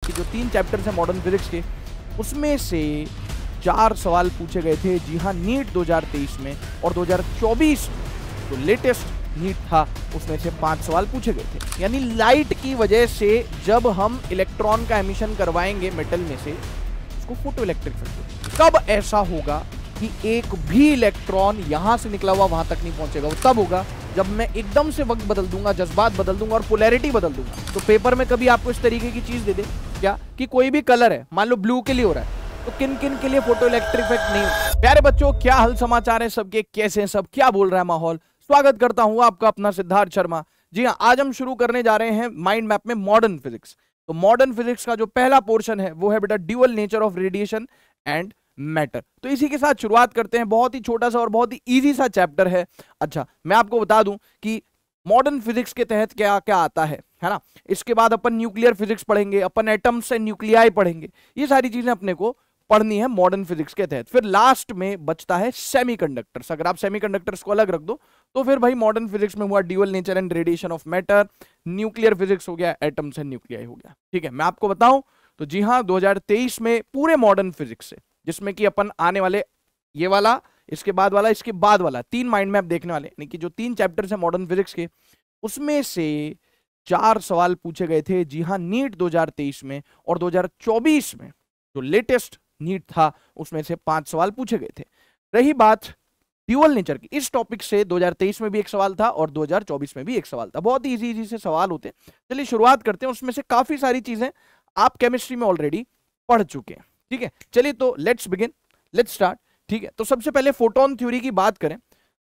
कि जो 3 चैप्टर्स हैं मॉडर्न फिजिक्स के, उसमें से 4 सवाल पूछे गए थे। जी हाँ, नीट 2023 में, और 2024 जो लेटेस्ट नीट था उसमें से 5 सवाल पूछे गए थे। यानी लाइट की वजह से जब हम इलेक्ट्रॉन का एमिशन करवाएंगे मेटल में से, उसको फोटो इलेक्ट्रिक फैक्टर। कब ऐसा होगा कि एक भी इलेक्ट्रॉन यहां से निकला हुआ वहां तक नहीं पहुंचेगा? वो तब होगा जब मैं एकदम से वक्त बदल दूंगा, जज्बात बदल दूंगा और पोलैरिटी बदल दूंगा। तो पेपर में कभी आपको इस तरीके की चीज दे दे क्या कि कोई भी कलर है, मान लो ब्लू के लिए हो रहा है, तो किन किन के लिए फोटो इलेक्ट्रिक इफेक्ट नहीं हो। प्यारे बच्चों, क्या हाल समाचार है सबके, कैसे हैं सब, क्या बोल रहा है माहौल? स्वागत करता हूं आपका अपना सिद्धार्थ शर्मा। जी हाँ, आज हम शुरू करने जा रहे हैं माइंड मैप में मॉडर्न फिजिक्स। तो मॉडर्न फिजिक्स का जो पहला पोर्शन है वो है बेटा dual nature of radiation and matter. तो इसी के साथ शुरुआत करते हैं। बहुत ही छोटा सा और बहुत ही इजी सा चैप्टर है। अच्छा, मैं आपको बता दूं कि मॉडर्न फिजिक्स के तहत क्या क्या आता है ना। इसके बाद अपन न्यूक्लियर फिजिक्स पढ़ेंगे, अपन एटम्स से न्यूक्लियाई पढ़ेंगे, ये सारी चीजें अपने को पढ़नी है मॉडर्न फिजिक्स के तहत। फिर लास्ट में बचता है सेमीकंडक्टर्स। अगर आप सेमीकंडक्टर्स को अलग रख दो तो फिर भाई मॉडर्न फिजिक्स में हुआ dual nature and radiation of matter, nuclear physics हो गया, एटम्स एंड न्यूक्लियाई हो गया। ठीक है, मैं आपको बताऊं तो जी हाँ, 2023 में पूरे मॉडर्न फिजिक्स से, जिसमें कि अपन आने वाले ये वाला, इसके बाद वाला, इसके बाद वाला 3 माइंड मैप देखने वाले, यानी कि जो 3 चैप्टर्स हैं मॉडर्न फिजिक्स के, उसमें से 4 सवाल पूछे गए थे। जी हाँ, नीट 2023 में, और 2024 में जो लेटेस्ट नीट था उसमें से 5 सवाल पूछे गए थे। रही बात ड्यूअल नेचर की, इस टॉपिक से 2023 में भी एक सवाल था और 2024 में भी एक सवाल था। बहुत ही इजी से सवाल होते हैं। चलिए शुरुआत करते हैं। उसमें से काफी सारी चीजें आप केमिस्ट्री में ऑलरेडी पढ़ चुके हैं। ठीक है, चलिए तो लेट्स बिगिन, लेट्स स्टार्ट। ठीक है, तो सबसे पहले फोटोन थ्योरी की बात करें।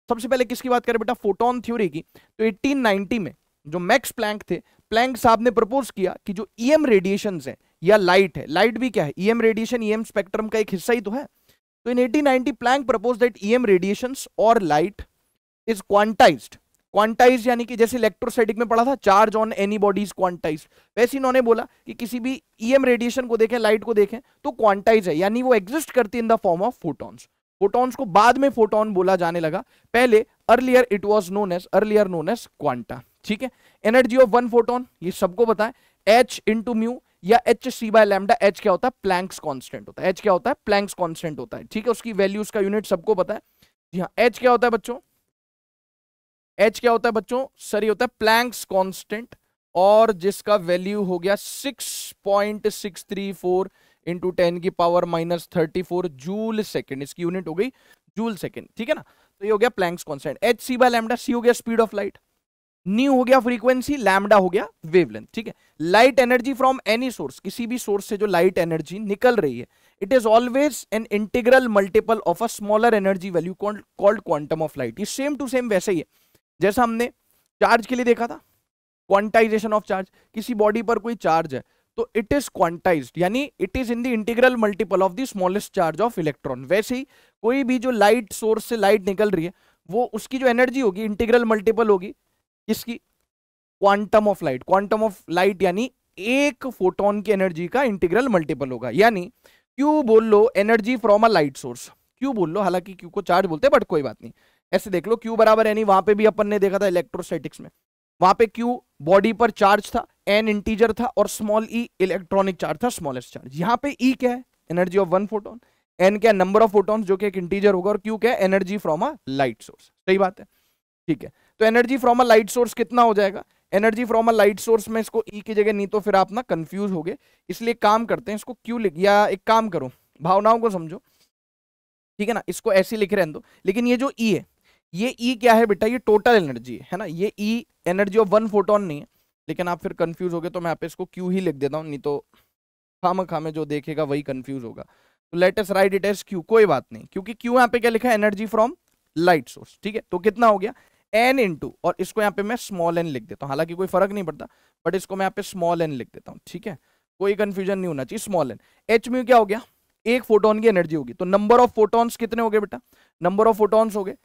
सबसे पहले किसकी बात करें बेटा? फोटोन थ्योरी की। तो 1890 में जो मैक्स प्लैंक थे, प्लैंक साहब ने प्रपोज किया कि जो ईएम रेडिएशंस है या लाइट है, लाइट भी क्या है? ईएम रेडिएशन, ईएम स्पेक्ट्रम का एक हिस्सा ही तो है। तो in 1890 Planck propose that EM radiations और लाइट इज क्वांटाइज्ड। क्वांटाइज यानी कि जैसे इलेक्ट्रोस्टैटिक में पढ़ा था, charge on any body is quantized, वैसे इन्होंने बोला कि किसी भी ईएम रेडिएशन को देखें, लाइट को देखें, तो क्वांटाइज है, यानी वो एग्जिस्ट करती है in the form of photons. Photons को बाद में फोटोन बोला जाने लगा, पहले earlier it was known as quanta. ठीक है, एनर्जी ऑफ वन फोटोन ये सबको पता है, h इंटू म्यू या H C by lambda. H क्या होता है? प्लैंक्स कांस्टेंट होता है। एच क्या होता है? प्लैंक्स कांस्टेंट होता है। ठीक है, उसकी वैल्यू, उसका यूनिट सबको पता है। जी हाँ, एच क्या होता है बच्चों? एच क्या होता है बच्चों? सर ये होता है प्लैंक्स कांस्टेंट, और जिसका वैल्यू हो गया 6.634 इंटू 10 की पावर -34 जूल सेकेंड। इसकी यूनिट हो गई जूल सेकेंड। ठीक है ना, तो ये हो गया Planck's constant. H C by lambda, C हो गया स्पीड ऑफ लाइट, न्यू हो गया फ्रीक्वेंसी, लैम्डा हो गया वेवलेंथ। ठीक है, light energy from any source, किसी भी सोर्स से जो लाइट एनर्जी निकल रही है, it is always an integral multiple of a smaller energy value called quantum of light. ये सेम टू सेम वैसे ही है जैसा हमने चार्ज के लिए देखा था, क्वांटाइजेशन ऑफ चार्ज। किसी बॉडी पर कोई चार्ज है तो इट इज क्वांटाइज्ड, यानी it is in the integral multiple of the smallest charge of electron. वैसे ही कोई भी जो लाइट सोर्स से लाइट निकल रही है, वो उसकी जो एनर्जी होगी इंटीग्रल मल्टीपल होगी इसकी quantum of light. Quantum of light यानी एक फोटोन की एनर्जी का इंटीग्रल मल्टीपल होगा। यानी क्यू बोल low energy from a light source, Q बोल लो, हालांकि क्यू को चार्ज बोलते हैं बट कोई बात नहीं, ऐसे देख लो। क्यू बराबर यानी वहां पे भी अपन ने देखा था इलेक्ट्रोस्टैटिक्स में, वहां पे क्यू बॉडी पर चार्ज था, एन इंटीजर था, और स्मॉल ई इलेक्ट्रॉनिक चार्ज था, स्मॉलेस्ट चार्ज। यहाँ पे ई क्या है? Energy of one photon, N क्या? नंबर ऑफ फोटॉन्स जो कि एक इंटीजर होगा, और क्यू क्या है? Energy from a light source. सही बात है, ठीक है। तो energy from a light source कितना हो जाएगा? Energy from a light source में इसको ई की जगह, नहीं तो फिर आप ना कंफ्यूज हो गए, इसलिए काम करते हैं, इसको क्यू लिख, या एक काम करो, भावनाओं को समझो, ठीक है ना, इसको ऐसे लिख रहने दो। लेकिन ये जो ई है, ये ई क्या है बेटा? ये टोटल एनर्जी है ना, ये ई एनर्जी ऑफ वन फोटोन नहीं है। लेकिन आप फिर कंफ्यूज हो गए तो मैं यहाँ पे इसको क्यू ही लिख देता हूँ, नहीं तो खामे जो देखेगा वही कंफ्यूज होगा। तो let us write it as Q, कोई बात नहीं, क्योंकि क्यू यहाँ पे क्या लिखा है? Energy from light source. ठीक है, तो कितना हो गया? एन इंटू, और इसको यहाँ पे मैं स्मॉल एन लिख देता हूँ, हालांकि कोई फर्क नहीं पड़ता, बट इसको मैं यहाँ पे स्मॉल एन लिख देता हूँ। ठीक है, कोई कंफ्यूजन नहीं होना चाहिए, स्मॉल एन। एच म्यू क्या हो गया? एक फोटोन की एनर्जी होगी, तो नंबर ऑफ फोटॉन्स कितने हो गए बेटा? नंबर ऑफ फोटॉन्स हो गए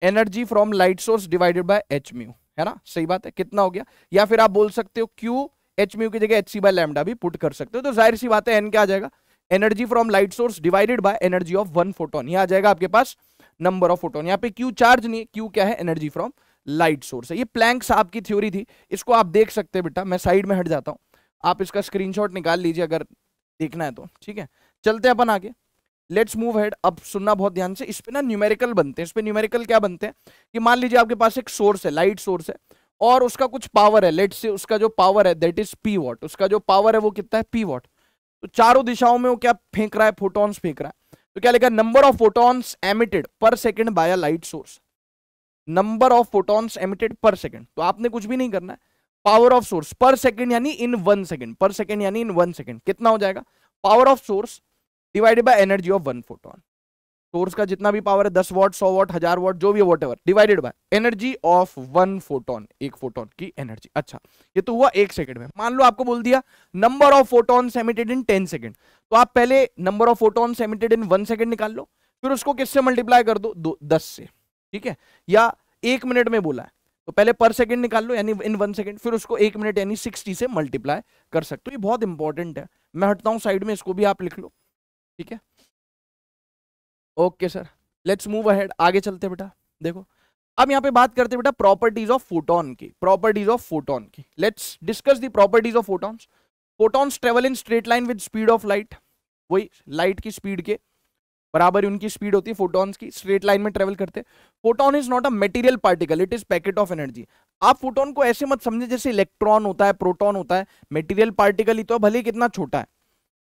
energy from light source divided by H mu, है ना, सही बात है। कितना हो गया? या फिर आप बोल सकते हो क्यू एच म्यू की जगह एच सी बाय लैम्डा भी पुट कर सकते हो, तो जाहिर सी बात है एन क्या आ जाएगा? Energy from light source divided by energy of one photon. यह आ जाएगा आपके पास नंबर ऑफ फोटोन। यहाँ पे क्यू चार्ज नहीं है, क्यू क्या है? एनर्जी फ्रॉम लाइट सोर्स है। ये प्लैंक साहब की थ्योरी थी, इसको आप देख सकते हैं बेटा, मैं साइड में हट जाता हूँ। आप इसका स्क्रीनशॉट निकाल लीजिए अगर देखना है तो, ठीक है। चलते हैं अपन आगे, लेट्स मूव हेड। अब सुनना बहुत ध्यान से, इस पे ना न्यूमेरिकल बनते हैं। इस पे न्यूमेरिकल क्या बनते हैं कि मान लीजिए आपके पास एक सोर्स है, लाइट सोर्स है, और उसका कुछ पावर है, लेट्स से उसका जो पावर है दैट इज पी वॉट, उसका जो पावर है वो कितना है, पी वॉट। तो चारों दिशाओं में वो क्या फेंक रहा है, फोटॉन्स फेंक रहा है। तो क्या लिखा, नंबर ऑफ फोटॉन्स एमिटेड पर second by a light source, number of photons emitted पर सेकेंड। तो आपने कुछ भी नहीं करना है, पावर ऑफ सोर्स पर सेकेंड यानी इन 1 सेकेंड, पर सेकेंड यानी इन 1 सेकेंड, कितना हो जाएगा, power of source divided by energy of 1 photon. Source का जितना भी पावर है, 10 वॉट, 100 वॉट, 1000 वॉट, जो भी what ever, divided by energy of 1 photon, एक फोटोन की एनर्जी। अच्छा, ये तो हुआ 1 सेकंड में। मान लो आपको बोल दिया number of photons emitted in 10 second, तो आप पहले number of photons emitted in 1 second निकाल लो, फिर उसको किससे मल्टीप्लाई कर दो, 10 से, ठीक है। या 1 मिनट में बोला है तो पहले पर सेकंड निकाल लो यानी इन 1 सेकंड, फिर उसको 1 मिनट यानी 60 से मल्टीप्लाई कर सकते हो। ये बहुत इंपॉर्टेंट है। मैं हटता हूं साइड में, इसको भी आप लिख लो, ठीक है। Okay sir, let's move ahead, आगे चलते हैं बेटा। देखो अब यहाँ पे बात करते हैं बेटा प्रॉपर्टीज ऑफ फोटोन की, प्रॉपर्टीज ऑफ फोटोन की। Let's discuss the properties of photons. Photons travel in straight line with speed of light, वही लाइट की स्पीड के बराबर उनकी स्पीड होती है फोटॉन्स की, स्ट्रेट लाइन में ट्रेवल करते हैं। Photon is not a material particle, it is packet of energy. आप फोटोन को ऐसे मत समझे जैसे इलेक्ट्रॉन होता है, प्रोटॉन होता है, मटेरियल पार्टिकल ही तो है, भले ही कितना छोटा है,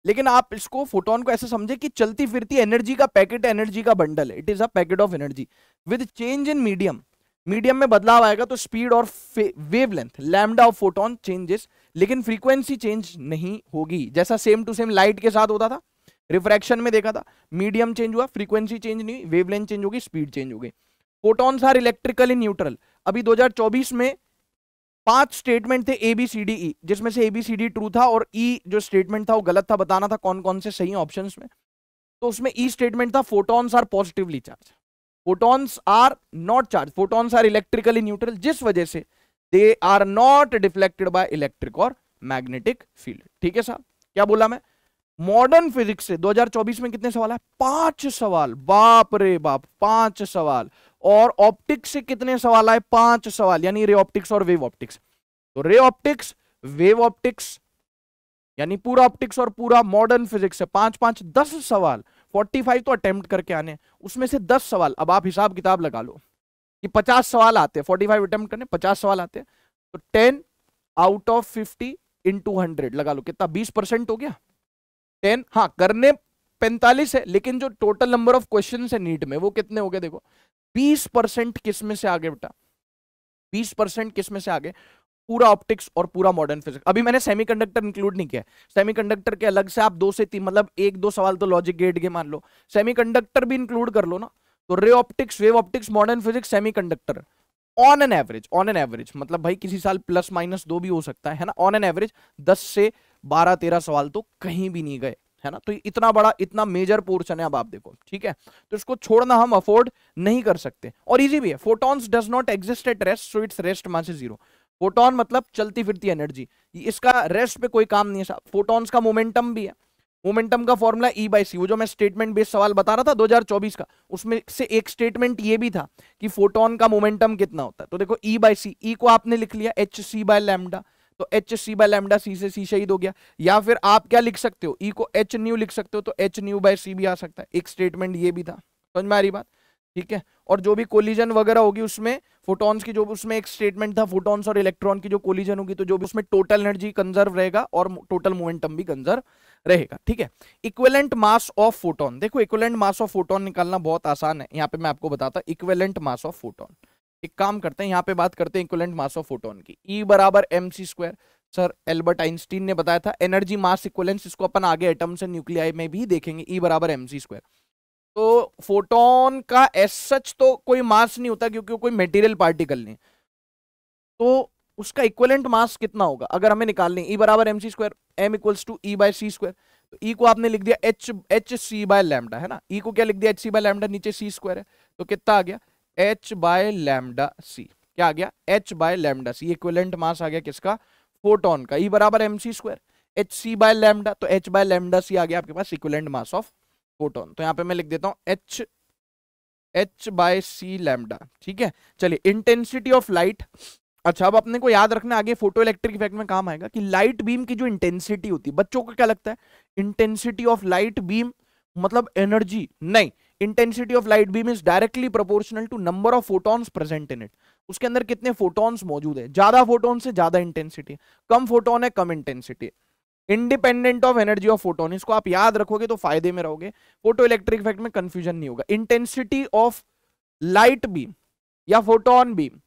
लेकिन आप इसको फोटोन को ऐसे समझे कि चलती फिरती एनर्जी का पैकेट है, एनर्जी का बंडल है। It is a packet of energy with change in medium, medium में बदलाव आएगा तो स्पीड और wavelength lambda of photon changes, लेकिन फ्रीक्वेंसी चेंज नहीं होगी। जैसा सेम टू सेम लाइट के साथ होता था, रिफ्रैक्शन में देखा था, मीडियम चेंज हुआ, फ्रीक्वेंसी चेंज नहीं, वेवलेंथ चेंज होगी, स्पीड चेंज होगी। Photons are electrically neutral. अभी 2024 में 5 स्टेटमेंट थे ए बी सी डी ई, जिसमें से A B C D true था और ई जो स्टेटमेंट था वो गलत था, बताना था कौन कौन से सही ऑप्शंस में। तो उसमें ई स्टेटमेंट था photons are positively charge, photons are not charge, photons are electrically neutral, जिस वजह से they are not deflected by electric और मैग्नेटिक फील्ड। ठीक है साहब, क्या बोला मैं, मॉडर्न फिजिक्स से 2024 में कितने सवाल है, 5 सवाल, बाप रे बाप 5 सवाल। और ऑप्टिक्स से कितने सवाल आए, 5 सवाल, यानी रे ऑप्टिक्स और वेव ऑप्टिक्स। तो रे ऑप्टिक्स, वेव ऑप्टिक्स यानी पूरा ऑप्टिक्स और पूरा मॉडर्न फिजिक्स से 5 5 10 सवाल, 45 तो अटेम्प्ट करके आने, उसमें से 10 सवाल। अब आप हिसाब किताब लगा लो कि 50 सवाल आते हैं, 45 अटेम्प्ट करने 50 सवाल आते हैं, तो 10 आउट ऑफ 50 इंटू 100 लगा लो, कितना 20% हो गया। 10, हाँ करने 45 है, लेकिन जो टोटल नंबर ऑफ क्वेश्चन है नीट में वो कितने हो गए, देखो 20% किस में से आगे बेटा, 20% किस में से आगे, पूरा ऑप्टिक्स और पूरा मॉडर्न फिजिक्स। अभी मैंने सेमीकंडक्टर इंक्लूड नहीं किया, सेमीकंडक्टर के अलग से आप 2 से 3 मतलब 1-2 सवाल तो लॉजिक गेट के मान लो, सेमीकंडक्टर भी इंक्लूड कर लो ना। तो ray optics, wave optics, modern physics, semiconductor, on an average मतलब भाई किसी साल प्लस माइनस 2 भी हो सकता है ना, ऑन एन एवरेज 10 से 12-13 सवाल तो कहीं भी नहीं गए, है ना। तो इतना बड़ा, इतना मेजर पोर्शन है। अब आप देखो, ठीक है, तो इसको छोड़ना हम अफोर्ड नहीं कर सकते, और इजी भी है। Photons does not exist at rest, so it's rest mass is 0। Photon मतलब चलती फिरती एनर्जी, इसका रेस्ट पे कोई काम नहीं है। फोटॉन्स का मोमेंटम भी है, मोमेंटम का फॉर्मूला ई बाई सी, वो जो मैं स्टेटमेंट बेस्ड सवाल बता रहा था 2024 का, उसमें से एक स्टेटमेंट ये भी था कि फोटॉन का मोमेंटम कितना होता है। तो देखो ई बाई सी, ई को आपने लिख लिया एच सी बाय लैम्डा, तो एच सी बाय लैम्डा, सी से सी शहीद हो गया। या फिर आप क्या लिख सकते हो, ई को एच न्यू लिख सकते हो, तो एच न्यू बाय सी भी आ सकता है। एक स्टेटमेंट ये भी था, समझ में आ रही बात, ठीक है। और जो भी कोलिजन वगैरह होगी उसमें फोटॉन्स की, जो उसमें एक स्टेटमेंट था फोटॉन्स और इलेक्ट्रॉन की जो कोलिजन होगी, तो जो भी उसमें टोटल एनर्जी कंजर्व रहेगा और टोटल मोमेंटम भी कंजर्व रहेगा, ठीक है। इक्विवेलेंट मास ऑफ फोटोन, देखो इक्विवेलेंट मास ऑफ फोटोन निकालना बहुत आसान है। यहाँ पे मैं आपको बताता इक्विवेलेंट मास ऑफ फोटोन। एक काम करते हैं, यहाँ पे बात करते हैं इक्विवेलेंट मास ऑफ फोटोन की। ई बराबर mc², सर एल्बर्ट आइंस्टीन ने बताया था। एनर्जी मास इक्विवेलेंस, इसको अपन आगे एटम्स एंड न्यूक्लियाई में भी देखेंगे। ई बराबर mc²। तो फोटोन का एस सच तो कोई मास नहीं होता, क्योंकि कोई मटेरियल पार्टिकल नहीं, तो उसका इक्विवेलेंट मास कितना होगा अगर हमें निकालनी। ई बराबर mc², m equals to E by C. तो ई को आपने लिख दिया एच सी बाय लैम्डा, है ना। ई को क्या लिख दिया, एच सी बाय लैम्डा, नीचे c² है, तो कितना आ गया h बाय लैम्डा सी। क्या आ गया, h by lambda C. Equivalent mass आ गया किसका, फोटोन का। ई बराबर mc², H C by lambda, तो h बाय लैम्डा सी आ गया आपके पास इक्विवेलेंट मास ऑफ फोटोन। तो यहाँ पे मैं लिख देता हूं h बाय सी लैम्डा, ठीक है। चलिए इंटेंसिटी ऑफ लाइट, अच्छा, अब अपने को याद रखना आगे फोटो इलेक्ट्रिक इफेक्ट में काम आएगा कि लाइट बीम की जो इंटेंसिटी होती है, बच्चों को क्या लगता है इंटेंसिटी ऑफ लाइट बीम मतलब एनर्जी? नहीं, intensity of light beam is directly proportional to number of photons present in it. उसके अंदर कितने फोटॉन्स मौजूद है, ज्यादा फोटोन से ज्यादा इंटेंसिटी, कम फोटोन है कम intensity, independent of energy of photon. इसको आप याद रखोगे तो फायदे में रहोगे, फोटो इलेक्ट्रिक इफेक्ट में कंफ्यूजन नहीं होगा। इंटेंसिटी ऑफ लाइट बीम या फोटोन बीम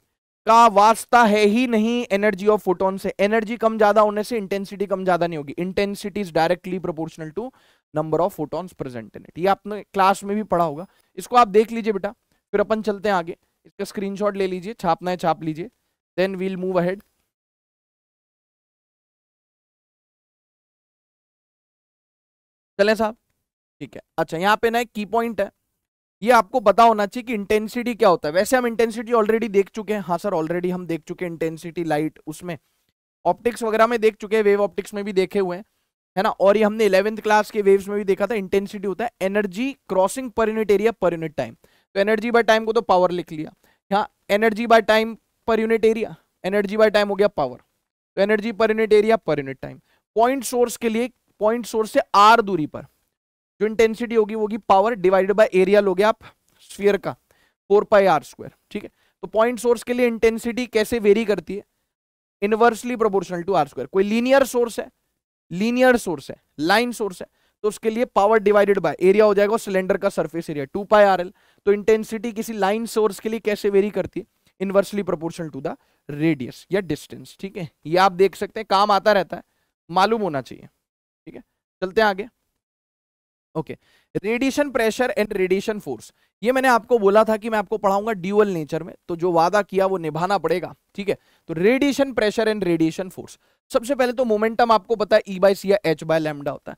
का वास्ता है ही नहीं एनर्जी ऑफ फोटोन से। एनर्जी कम ज्यादा होने से इंटेंसिटी कम ज्यादा नहीं होगी, intensity is directly proportional to number of photons present in it. ये आपने क्लास में भी पढ़ा होगा, इसको आप देख लीजिए बेटा, फिर अपन चलते हैं आगे। इसका स्क्रीनशॉट ले लीजिए, छापना है छाप लीजिए, देन वील मूव अहेड। चलें साहब, ठीक है। अच्छा, यहाँ पे ना एक की पॉइंट है, ये आपको पता होना चाहिए कि इंटेंसिटी क्या होता है। वैसे हम इंटेंसिटी ऑलरेडी देख चुके हैं, हाँ सर ऑलरेडी हम देख चुके हैं इंटेंसिटी लाइट, उसमें ऑप्टिक्स वगैरह में देख चुके हैं, वेव ऑप्टिक्स में भी देखे हुए हैं, है ना। और ये हमने 11th क्लास के वेव्स में भी देखा था। इंटेंसिटी होता है energy crossing per unit area per unit time. तो एनर्जी बाय टाइम को तो पावर लिख लिया, यहाँ energy by time per unit area, energy by time हो गया पावर, तो energy per unit area per unit time. Point source के लिए, पॉइंट सोर्स से आर दूरी पर जो इंटेंसिटी होगी वो होगी पावर डिवाइडेड बाय एरिया लोगे आप स्फीयर का 4πr², ठीक है। तो पॉइंट सोर्स के लिए इंटेंसिटी कैसे वेरी करती है, इनवर्सली प्रोपोर्शनल टू r²। कोई लीनियर सोर्स है, लीनियर सोर्स है, लाइन सोर्स है, तो उसके लिए पावर डिवाइडेड बाय एरिया हो जाएगा सिलेंडर का सरफेस एरिया 2πrl। तो इंटेंसिटी किसी लाइन सोर्स के लिए कैसे वेरी करती है, inversely proportional to the radius या डिस्टेंस, ठीक है। ये आप देख सकते हैं, काम आता रहता है, मालूम होना चाहिए, ठीक है। चलते हैं आगे। Okay, radiation pressure and radiation force, ये मैंने आपको बोला था कि मैं आपको पढ़ाऊंगा ड्यूअल नेचर में, तो जो वादा किया वो निभाना पड़ेगा, ठीक है। तो radiation pressure and radiation force, सबसे पहले तो मोमेंटम आपको पता है E/c या h/λ होता है।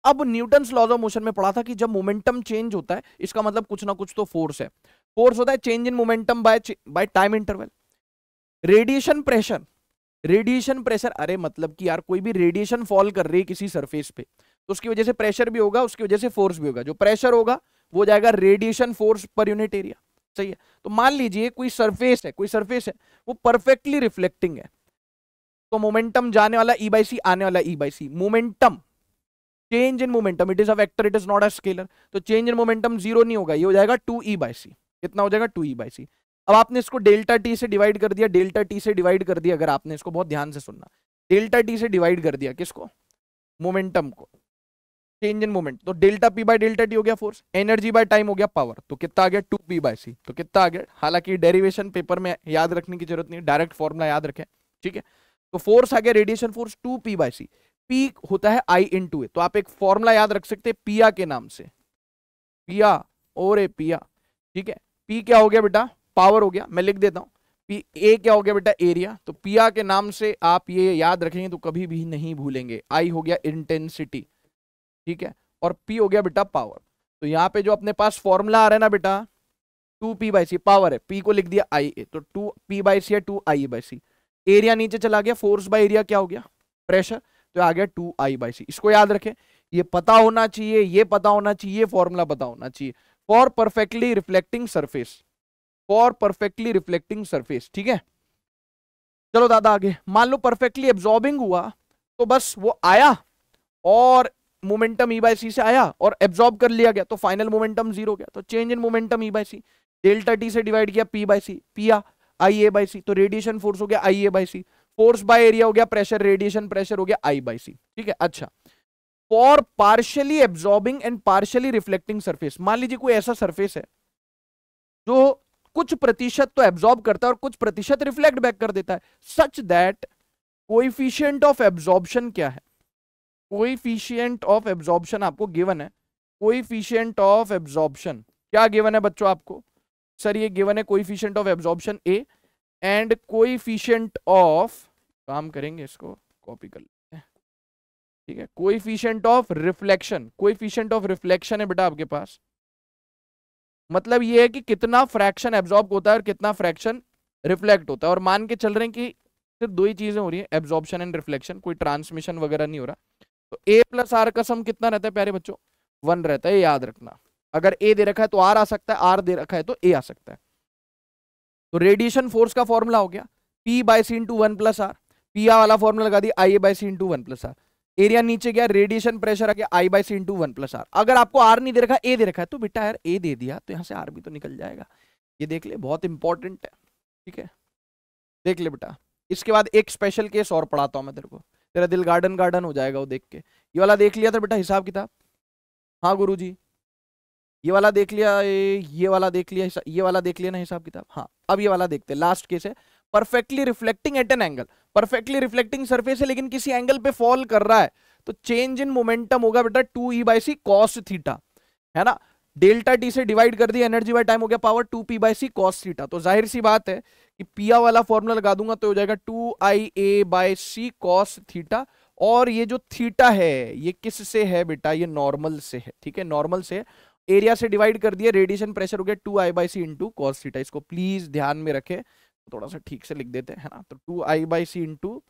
अब न्यूटन्स लॉज ऑफ मोशन में पढ़ा था कि जब मोमेंटम चेंज होता है इसका मतलब कुछ ना कुछ तो फोर्स है। फोर्स होता है change in momentum by time interval. Radiation pressure, radiation pressure, अरे मतलब कि यार कोई भी रेडिएशन फॉल कर रही है किसी सरफेस पे तो उसकी वजह से प्रेशर भी होगा, उसकी वजह से फोर्स भी होगा। जो प्रेशर होगा वो जाएगा radiation force per unit area, सही है। तो मान लीजिए कोई सरफेस है, कोई सरफेस है वो परफेक्टली रिफ्लेक्टिंग है, तो मोमेंटम जाने वाला E/c, आने वाला E/c। Momentum, change in momentum, it is a vector, it is not a scalar, तो चेंज इन मोमेंटम जीरो नहीं होगा, ये हो जाएगा 2E/c। कितना हो जाएगा 2E/c। अब आपने इसको डेल्टा टी से डिवाइड कर दिया, डेल्टा टी से डिवाइड कर दिया, अगर आपने इसको बहुत ध्यान से सुनना, डेल्टा टी से डिवाइड कर दिया किसको, मोमेंटम को, चेंज इन मोमेंट, तो delta P by delta T हो गया फोर्स, एनर्जी बाय टाइम हो गया पावर, तो कितना आ गया 2P/c। तो कितना आ गया, हालांकि डेरिवेशन पेपर में याद रखने की जरूरत नहीं है, डायरेक्ट फॉर्मूला याद रखें, ठीक है। तो फोर्स आ गया रेडिएशन फोर्स 2P/c, पी होता है I/A, तो आप एक फॉर्मूला याद रख सकते हैं पिया के नाम से, पिया और ए पिया, ठीक है। पी क्या हो गया बेटा, पावर हो गया, मैं लिख देता हूं, पी ए क्या हो गया बेटा, एरिया। तो पिया के नाम से आप ये याद रखेंगे तो कभी भी नहीं भूलेंगे। आई हो गया इंटेंसिटी, ठीक है, और पी हो गया बेटा पावर। तो यहाँ पे जो अपने पास फॉर्मूला आ रहा है ना बेटा 2P/c, पावर है, पी को लिख दिया IA, तो 2P/c है 2IA/c। एरिया नीचे चला गया, फोर्स बाय एरिया क्या हो गया, प्रेशर, तो आ गया 2I/c। इसको याद रखें, ये पता होना चाहिए, ये पता होना चाहिए, ये फॉर्मूला पता होना चाहिए, for perfectly reflecting surface, for perfectly reflecting surface, ठीक है। चलो दादा आगे, मान लो परफेक्टली एब्जॉर्बिंग हुआ, तो बस वो आया और मोमेंटम E/c से आया और एब्जॉर्ब कर लिया गया, तो फाइनल मोमेंटम जीरो हो गया। तो change in momentum E/c, delta T से डिवाइड किया P/c, पिया IA/c, तो रेडिएशन फोर्स हो गया IA/c, फोर्स बाय एरिया हो गया प्रेशर, रेडिएशन प्रेशर हो गया I/c, ठीक है। अच्छा, for partially absorbing and partially reflecting surface, मान लीजिए कोई ऐसा सरफेस है जो कुछ प्रतिशत तो एब्जॉर्ब करता है और कुछ प्रतिशत रिफ्लेक्ट बैक कर देता है, such that coefficient of absorption क्या है, कोएफिशिएंट ऑफ एब्जॉर्प्शन आपको गिवन है, कोएफिशिएंट ऑफ एब्जॉर्प्शन क्या गिवन है बच्चों आपको, सर ये गिवन है coefficient of absorption A and coefficient of, काम करेंगे इसको कॉपी कर लेते हैं, ठीक है, coefficient of reflection, coefficient of reflection है बेटा आपके पास, मतलब ये है कि कितना फ्रैक्शन एब्जॉर्ब होता है और कितना फ्रैक्शन रिफ्लेक्ट होता है। और मान के चल रहे हैं कि सिर्फ दो ही चीजें हो रही है, एब्जॉर्प्शन एंड रिफ्लेक्शन, कोई ट्रांसमिशन वगैरह नहीं हो रहा। तो A+R का सम कितना रहता है प्यारे बच्चों, 1 रहता है, याद रखना। अगर A दे रखा है तो R आ सकता है, R दे रखा है तो A आ सकता है। तो रेडिएशन फोर्स का फॉर्मूला हो गया P by C into 1 plus R, पिया वाला फॉर्मूला लगा दिया, IA by C into 1 plus R. Area नीचे गया, रेडिएशन प्रेशर आ गया I by C into 1 plus R. अगर आपको आर नहीं दे रखा, ए दे रखा है, तो बेटा यार ए दे दिया तो यहाँ से आर भी तो निकल जाएगा। ये देख ले, बहुत इंपॉर्टेंट है, ठीक है, देख ले बेटा। इसके बाद एक स्पेशल केस और पढ़ाता हूं मैं तेरे को, तेरा दिल गार्डन गार्डन हो जाएगा वो देख के। ये वाला देख लिया था बेटा हिसाब किताब? हाँ गुरुजी। ये वाला देख लिया, ये वाला देख लिया, ये वाला देख लिया ना हिसाब किताब? हाँ, अब ये वाला देखते हैं, लास्ट केस है। Perfectly reflecting at an angle, perfectly reflecting surface है लेकिन किसी एंगल पे फॉल कर रहा है, तो चेंज इन मोमेंटम होगा बेटा 2E/c cos थीटा, है ना। डेल्टा टी से डिवाइड कर दिया, एनर्जी बाय टाइम हो गया पावर 2P/c cos थीटा। तो जाहिर सी बात है कि पिया वाला फॉर्मूला लगा दूंगा तो हो जाएगा 2IA/c cos थीटा। और ये जो थीटा है ये किस से है बेटा? ये नॉर्मल से है, ठीक है, नॉर्मल से। एरिया से डिवाइड कर दिया, रेडिएशन प्रेशर हो गया 2I/c इंटू cos थीटा। इसको प्लीज ध्यान में रखे, थोड़ा सा ठीक से लिख देते हैं, है ना। तो 2I/c into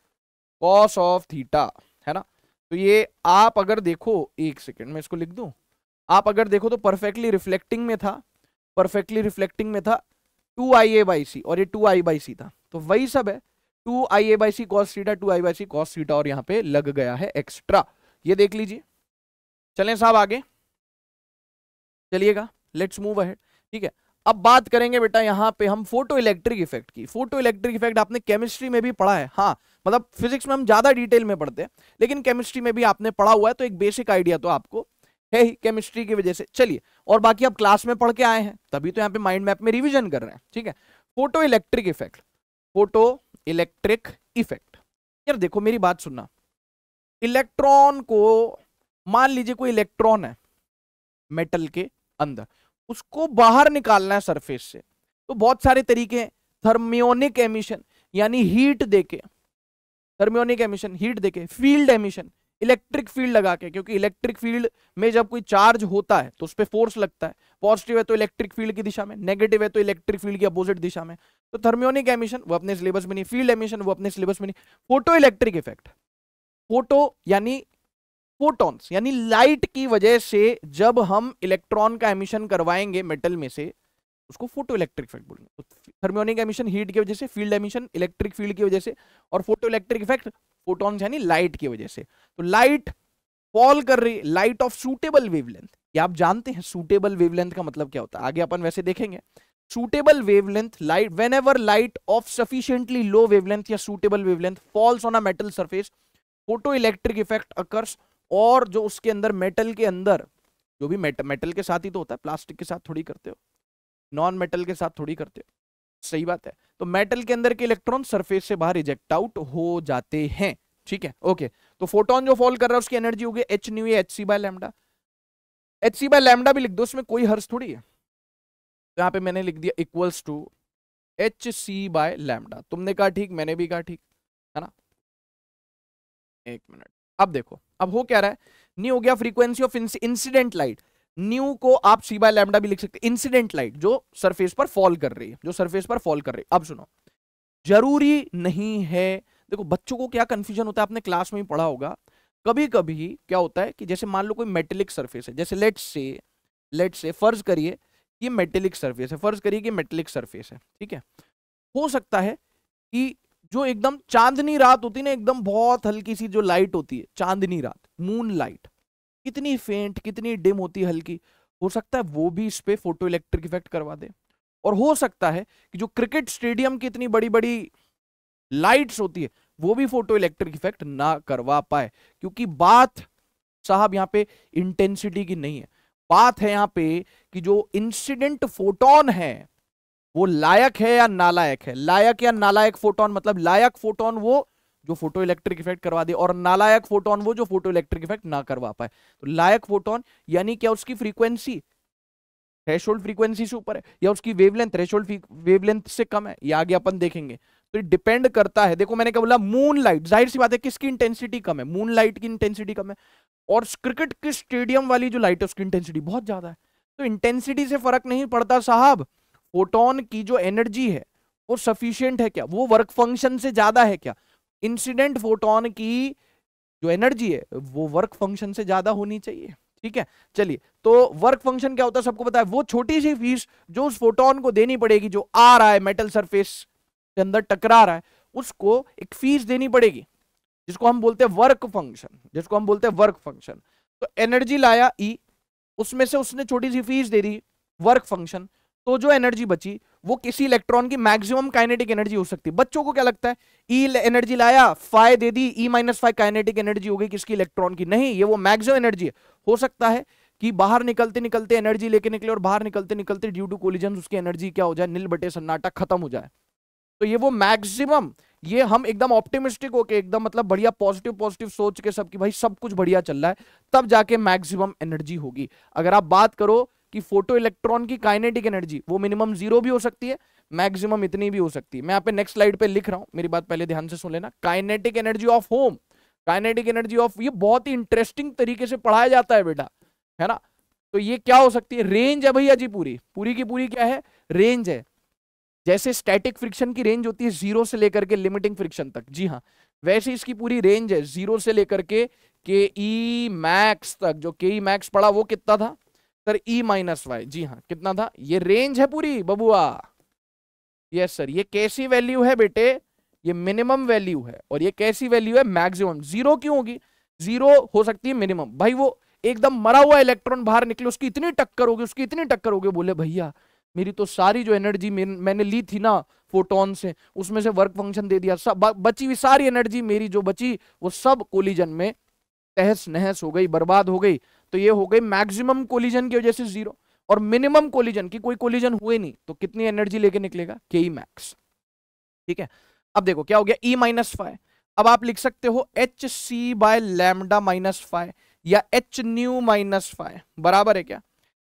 cos of theta, है ना। तो ये आप अगर देखो, एक सेकेंड में इसको लिख दूं, आप अगर देखो तो परफेक्टली रिफ्लेक्टिंग में था, परफेक्टली रिफ्लेक्टिंग में था 2IA/c और ये 2I/c था, तो वही सब है 2IA/c cos theta, 2I/c cos theta, और यहाँ पे लग गया है एक्स्ट्रा। ये देख लीजिए। चलें साहब आगे चलिएगा, लेट्स मूव अहेड, ठीक है। अब बात करेंगे बेटा यहाँ पे हम फोटो इलेक्ट्रिक इफेक्ट की। फोटो इलेक्ट्रिक इफेक्ट आपने केमिस्ट्री में भी पढ़ा है, हाँ, मतलब फिजिक्स में हम ज्यादा डिटेल में पढ़ते हैं, लेकिन केमिस्ट्री में भी आपने पढ़ा हुआ है, तो एक बेसिक आइडिया तो आपको है ही केमिस्ट्री की वजह से। चलिए, और बाकी आप क्लास में पढ़ के आए हैं, तभी तो यहाँ पे माइंड मैप में रिविजन कर रहे हैं, ठीक है। Photo electric effect, photo electric effect. यार देखो मेरी बात सुनना, इलेक्ट्रॉन को, मान लीजिए कोई इलेक्ट्रॉन है मेटल के अंदर, उसको बाहर निकालना है सरफेस से, तो बहुत सारे तरीके हैं। थर्मियोनिक एमिशन यानी हीट देके, थर्मियोनिक एमिशन हीट देके, फील्ड एमिशन इलेक्ट्रिक फील्ड लगा के, क्योंकि इलेक्ट्रिक फील्ड में जब कोई चार्ज होता है तो उस पर फोर्स लगता है, पॉजिटिव है तो इलेक्ट्रिक फील्ड की दिशा में, नेगेटिव है तो इलेक्ट्रिक फील्ड की अपोजिट दिशा में। तो थर्मियोनिक एमिशन वो अपने सिलेबस में नहीं, फील्ड एमिशन वो अपने सिलेबस में नहीं। फोटो इलेक्ट्रिक इफेक्ट, फोटो यानी फोटॉन्स यानी लाइट की वजह से जब हम इलेक्ट्रॉन का एमिशन करवाएंगे मेटल में से, उसको फोटो इलेक्ट्रिक इफेक्ट बोलेंगे। तो थर्मियोनिक एमिशन हीट की वजह से, फील्ड एमिशन इलेक्ट्रिक फील्ड की वजह से, और फोटो इलेक्ट्रिक इफेक्ट फोटॉन्स यानी लाइट की वजह से। तो लाइट फॉल कर रही, लाइट ऑफ सूटेबल वेवलेंथ, ये आप जानते हैं सूटेबल वेवलेंथ का मतलब क्या होता है, आगे अपन वैसे देखेंगे। Suitable wavelength, light, whenever light of sufficiently low wavelength या suitable wavelength falls on a metal surface, photo electric effect occurs. और जो उसके अंदर, मेटल के अंदर, जो भी मेटल के साथ ही तो होता है, प्लास्टिक के साथ थोड़ी करते हो, नॉन मेटल के साथ थोड़ी करते हो, सही बात है। तो मेटल के अंदर के इलेक्ट्रॉन सरफेस से बाहर रिजेक्ट आउट हो जाते हैं, ठीक है, ओके। तो फोटोन जो फॉल कर रहा है उसकी एनर्जी होगी h न्यू hc/λ। hc/λ भी लिख दो, उसमें कोई हर्ष थोड़ी है, तो यहाँ पे मैंने लिख दिया इक्वल्स टू hc/λ। तुमने कहा ठीक, मैंने भी कहा ठीक, है ना। एक मिनट, अब देखो अब हो क्या रहा है, न्यू हो गया frequency of incident light. New को आप c/λ भी लिख सकते हैं, इंसिडेंट लाइट जो सरफेस पर फॉल कर रही है, जो सरफेस पर फॉल कर रही है। अब सुनो, जरूरी नहीं है, देखो बच्चों को क्या कंफ्यूजन होता है, आपने क्लास में ही पढ़ा होगा, कभी कभी क्या होता है कि जैसे मान लो कोई मेटेलिक सरफेस है, जैसे लेट्स से फर्ज करिए ये मेटेलिक सरफेस है, फर्ज करिए कि मेटेलिक सरफेस है, ठीक है। हो सकता है कि जो एकदम चांदनी रात होती है ना, एकदम बहुत हल्की सी जो लाइट होती है, चांदनी रात, मून लाइट, कितनी फेंट, कितनी डिम होती है, हल्की, हो सकता है वो भी इस पे फोटो इलेक्ट्रिक इफेक्ट करवा दे। और हो सकता है कि जो क्रिकेट स्टेडियम की इतनी बड़ी बड़ी लाइट्स होती है वो भी फोटो इलेक्ट्रिक इफेक्ट ना करवा पाए, क्योंकि बात साहब यहाँ पे इंटेंसिटी की नहीं है, बात है यहाँ पे कि जो इंसिडेंट फोटोन है वो लायक है या नालायक है। लायक या नालायक फोटोन, मतलब लायक फोटोन वो जो फोटो इलेक्ट्रिक इफेक्ट करवा दे, और नालायक फोटोन वो जो फोटो इलेक्ट्रिक इफेक्ट ना करवा पाए। तो लायक फोटोन यानी क्या, उसकी फ्रीक्वेंसी थ्रेशोल्ड फ्रीक्वेंसी से ऊपर है, या उसकी वेवलेंथ थ्रेशोल्ड वेवलेंथ से कम है, ये आगे अपन देखेंगे। तो डिपेंड करता है, देखो मैंने क्या बोला, मून लाइट, जाहिर सी बात है किसकी इंटेंसिटी कम है, मून लाइट की इंटेंसिटी कम है, और क्रिकेट के स्टेडियम वाली जो लाइट है उसकी इंटेंसिटी बहुत ज्यादा है। तो इंटेंसिटी से फर्क नहीं पड़ता साहब, फोटोन की जो एनर्जी है वो सफिशिएंट है क्या, वो वर्क फंक्शन से ज्यादा है क्या। इंसिडेंट फोटोन की जो एनर्जी है वो वर्क फंक्शन से ज्यादा होनी चाहिए, ठीक है। चलिए, तो वर्क फंक्शन क्या होता है सबको पता है, वो छोटी सी फीस जो उस फोटोन को देनी पड़ेगी, जो आ रहा है मेटल सरफेस के अंदर टकरा रहा है, उसको एक फीस देनी पड़ेगी, जिसको हम बोलते हैं वर्क फंक्शन, जिसको हम बोलते हैं वर्क फंक्शन। तो एनर्जी लाया ई, उसमें से उसने छोटी सी फीस दे दी वर्क फंक्शन, तो जो एनर्जी बची वो किसी इलेक्ट्रॉन की मैक्सिमम काइनेटिक एनर्जी हो सकती है। बच्चों को क्या लगता है, ई एनर्जी लाया, फाइ दे दी, E minus phi kinetic energy हो गई किसकी, इलेक्ट्रॉन की। नहीं, ये वो मैक्सिमम एनर्जी है। हो सकता है कि बाहर निकलते निकलते एनर्जी लेके निकले और बाहर निकलते निकलते ड्यू टू कोलिजन उसकी एनर्जी क्या हो जाए, नील बटे सन्नाटा खत्म हो जाए। तो ये वो मैक्सिमम, ये हम एकदम ऑप्टिमिस्टिक होके एकदम मतलब बढ़िया पॉजिटिव पॉजिटिव सोच के सब कि भाई सब कुछ बढ़िया चल रहा है, तब जाके मैक्सिमम एनर्जी होगी। अगर आप बात करो कि फोटो इलेक्ट्रॉन की काइनेटिक एनर्जी, वो मिनिमम 0 भी हो सकती है, मैक्सिमम इतनी भी हो सकती है। मैं यहाँ पे नेक्स्ट स्लाइड पे लिख रहा हूं, मेरी बात पहले ध्यान से सुन लेना। Kinetic energy of home, kinetic energy of, ये बहुत ही इंटरेस्टिंग तरीके से पढ़ाया जाता है बेटा, है ना। तो ये क्या हो सकती है, रेंज है भैया जी, पूरी पूरी की पूरी क्या है, रेंज है। जैसे स्टैटिक फ्रिक्शन की रेंज होती है 0 से लेकर के लिमिटिंग फ्रिक्शन तक, जी हाँ, वैसे इसकी पूरी रेंज है 0 से लेकर के ई मैक्स तक। जो के ई मैक्स पढ़ा वो कितना था सर, ई माइनस वाई, जी हाँ, कितना था, ये रेंज है पूरी बबुआ। यस सर, ये कैसी वैल्यू है बेटे, ये मिनिमम वैल्यू है, और ये कैसी वैल्यू है, मैक्सिमम। 0 क्यों होगी, 0 हो सकती है मिनिमम। भाई वो एकदम मरा हुआ इलेक्ट्रॉन बाहर निकले, उसकी इतनी टक्कर होगी, उसकी इतनी टक्कर होगी, बोले भैया मेरी तो सारी जो एनर्जी मैंने ली थी ना फोटोन से, उसमें से वर्क फंक्शन दे दिया, सब बची हुई सारी एनर्जी मेरी जो बची वो सब कोलिजन में तहस नहस हो गई, बर्बाद हो गई। तो ये हो गई मैक्सिमम कोलिजन की वजह से 0, और मिनिमम कोलिजन की कोई कोलिजन हुए नहीं तो कितनी एनर्जी लेके निकलेगा, के ई मैक्स। ठीक है, अब देखो क्या हो गया, ई माइनस फाइ। अब आप लिख सकते हो H C by lambda minus phi, या एच न्यू माइनस फाइ, बराबर है क्या,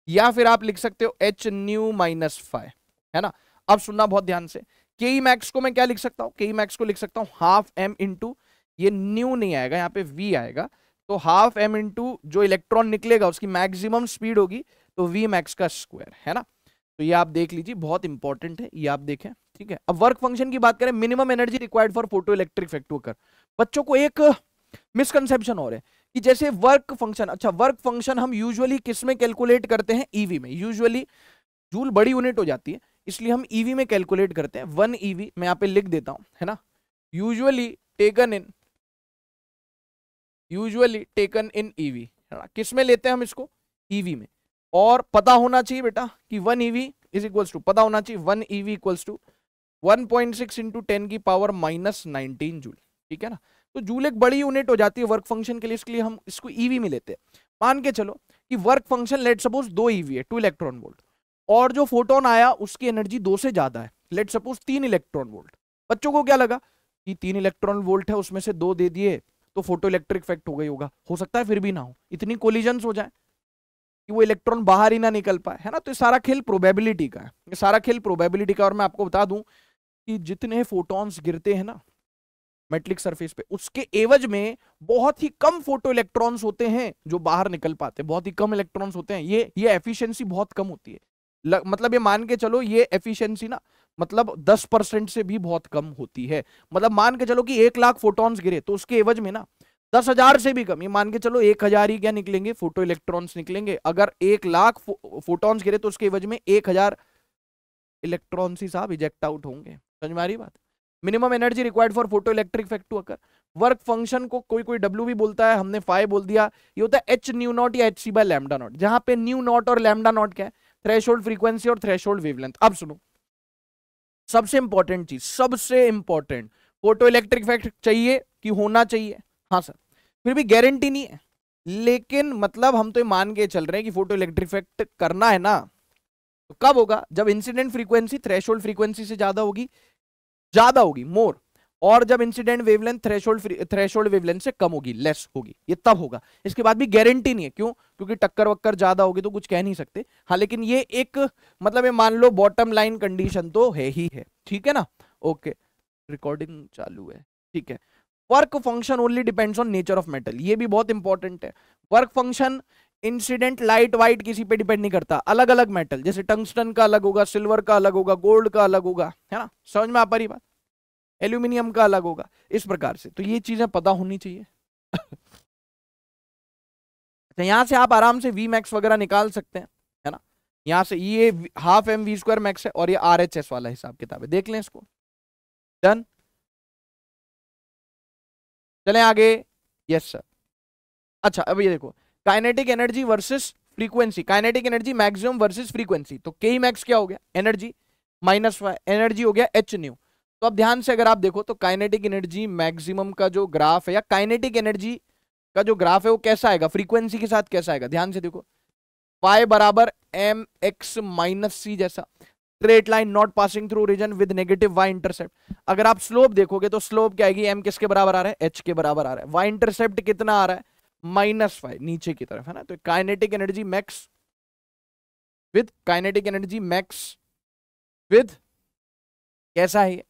या फिर आप लिख सकते हो एच न्यू माइनस फाइ, है ना। अब सुनना बहुत ध्यान से, के ई मैक्स को मैं क्या लिख सकता हूं, के ई मैक्स को लिख सकता हूं हाफ एम इंटू, ये न्यू नहीं आएगा, यहाँ पे वी आएगा, तो हाफ एम इंटू जो इलेक्ट्रॉन निकलेगा उसकी मैक्सिमम स्पीड होगी, तो वी मैक्स का स्क्वायर, है ना। तो ये आप देख लीजिए, बहुत इंपॉर्टेंट है, ये आप देखें, ठीक है। अब वर्क फंक्शन की बात करें, minimum energy required for photo electric effect to occur. बच्चों को एक मिसकंसेप्शन और है कि जैसे वर्क फंक्शन, अच्छा वर्क फंक्शन हम यूजुअली किस में कैलकुलेट करते हैं, ईवी में। यूजुअली जूल बड़ी यूनिट हो जाती है, इसलिए हम ईवी में कैलकुलेट करते हैं। 1 ईवी मैं यहाँ पे लिख देता हूं, है ना। यूजुअली टेकन इन ईवी, है ना। किस में लेते हैं हम इसको, ईवी में। और पता होना चाहिए बेटा कि 1 ईवी इज इक्वल्स टू, पता होना चाहिए 1 ईवी इक्वल्स टू 1.6 इंटू 10 की पावर -19 जूल, ठीक है ना। तो जूल एक बड़ी यूनिट हो जाती है वर्क फंक्शन के लिए, इसके लिए हम इसको ईवी में लेते हैं। मान के चलो कि work function let suppose 2 EV है, 2 इलेक्ट्रॉन वोल्ट, और जो फोटोन आया उसकी एनर्जी 2 से ज्यादा है, लेट सपोज 3 इलेक्ट्रॉन वोल्ट। बच्चों को क्या लगा कि 3 इलेक्ट्रॉन वोल्ट है, उसमें से 2 दे दिए तो फोटो इलेक्ट्रिक इफेक्ट हो गई होगा। हो सकता है फिर भी ना हो, इतनी कोलिजन्स हो जाए कि वो इलेक्ट्रॉन बाहर ही ना निकल पाए, है ना। तो ये सारा खेल प्रोबेबिलिटी का है, ये सारा खेल प्रोबेबिलिटी का। और मैं आपको बता दूं कि जितने फोटॉन्स गिरते हैं ना मेटलिक सरफेस पे, उसके एवज में बहुत ही कम फोटो इलेक्ट्रॉन्स होते हैं जो बाहर निकल पाते हैं, बहुत ही कम इलेक्ट्रॉन्स होते हैं। ये एफिशिएंसी बहुत कम होती है, मतलब ये मान के चलो ये एफिशिएंसी ना मतलब 10% से भी बहुत कम होती है। मतलब मान के चलो कि 1 लाख फोटॉन्स गिरे तो उसके एवज में ना 10,000 से भी कम, ये मान के चलो 1,000 ही क्या निकलेंगे, फोटो इलेक्ट्रॉन्स निकलेंगे। अगर 1 लाख फोटॉन्स गिरे तो उसके एवज में 1,000 इलेक्ट्रॉन्स ही साहब इजेक्ट आउट होंगे। समझ में आ रही बात। Minimum energy required for photo electric effect to occur. Work function को कोई कोई डब्ल्यू भी बोलता है, हमने फाइ बोल दिया, ये होता है एच न्यू नॉट या H C by lambda naught, जहां पे न्यू नॉट और लैम्डा नॉट क्या है, थ्रेशोल्ड फ्रीक्वेंसी और थ्रेशोल्ड वेवलेंथ। अब सुनो सबसे इंपॉर्टेंट चीज, सबसे इंपॉर्टेंट, फोटो इलेक्ट्रिक इफेक्ट चाहिए कि होना चाहिए, हाँ सर, फिर भी गारंटी नहीं है, लेकिन मतलब हम तो ये मान के चल रहे हैं कि फोटो इलेक्ट्रिक इफेक्ट करना है ना, तो कब होगा, जब इंसिडेंट फ्रीक्वेंसी थ्रेशोल्ड फ्रीक्वेंसी से ज्यादा होगी मोर, और जब इंसिडेंट वेवलेंथ थ्रेशोल्ड वेवलेंथ से कम होगी, लेस होगी, ये तब होगा। इसके बाद भी गारंटी नहीं है, क्यों, क्योंकि टक्कर वक्कर ज्यादा होगी तो कुछ कह नहीं सकते। हाँ लेकिन ये एक मतलब ये मान लो बॉटम लाइन कंडीशन तो है ही है, ठीक है ना। ओके रिकॉर्डिंग चालू है, ठीक है। Work function only depends on nature of metal, ये भी बहुत इंपॉर्टेंट है। Work function incident light white किसी पे डिपेंड नहीं करता, अलग अलग मेटल जैसे टंगस्टन का अलग होगा, सिल्वर का अलग होगा, गोल्ड का अलग होगा, है ना। समझ में आ पा रही बात, एल्यूमिनियम का अलग होगा, इस प्रकार से। तो ये चीजें पता होनी चाहिए। अच्छा यहां से आप आराम से वी मैक्स वगैरह निकाल सकते हैं, है ना। यहां से ये half M V square max है और ये RHS वाला हिसाब किताब है, देख लें इसको। डन। चलें आगे। Yes sir. अच्छा अब ये देखो, kinetic energy versus frequency, kinetic energy maximum versus frequency. तो के मैक्स क्या हो गया, एनर्जी माइनस एनर्जी हो गया एच न्यू। तो अब ध्यान से अगर आप देखो तो काइनेटिक एनर्जी मैक्सिमम का जो ग्राफ है या काइनेटिक एनर्जी का जो ग्राफ है वो कैसा आएगा, फ्रीक्वेंसी के साथ कैसा आएगा, ध्यान से देखो, y बराबर एम एक्स माइनस सी जैसा, straight line not passing through region with negative y intercept. अगर आप स्लोप देखोगे तो स्लोप क्या आएगी, m किसके बराबर आ रहा है, h के बराबर आ रहा है, y इंटरसेप्ट कितना आ रहा है, -5 नीचे की तरफ है ना। तो kinetic energy max with, kinetic energy max with कैसा है,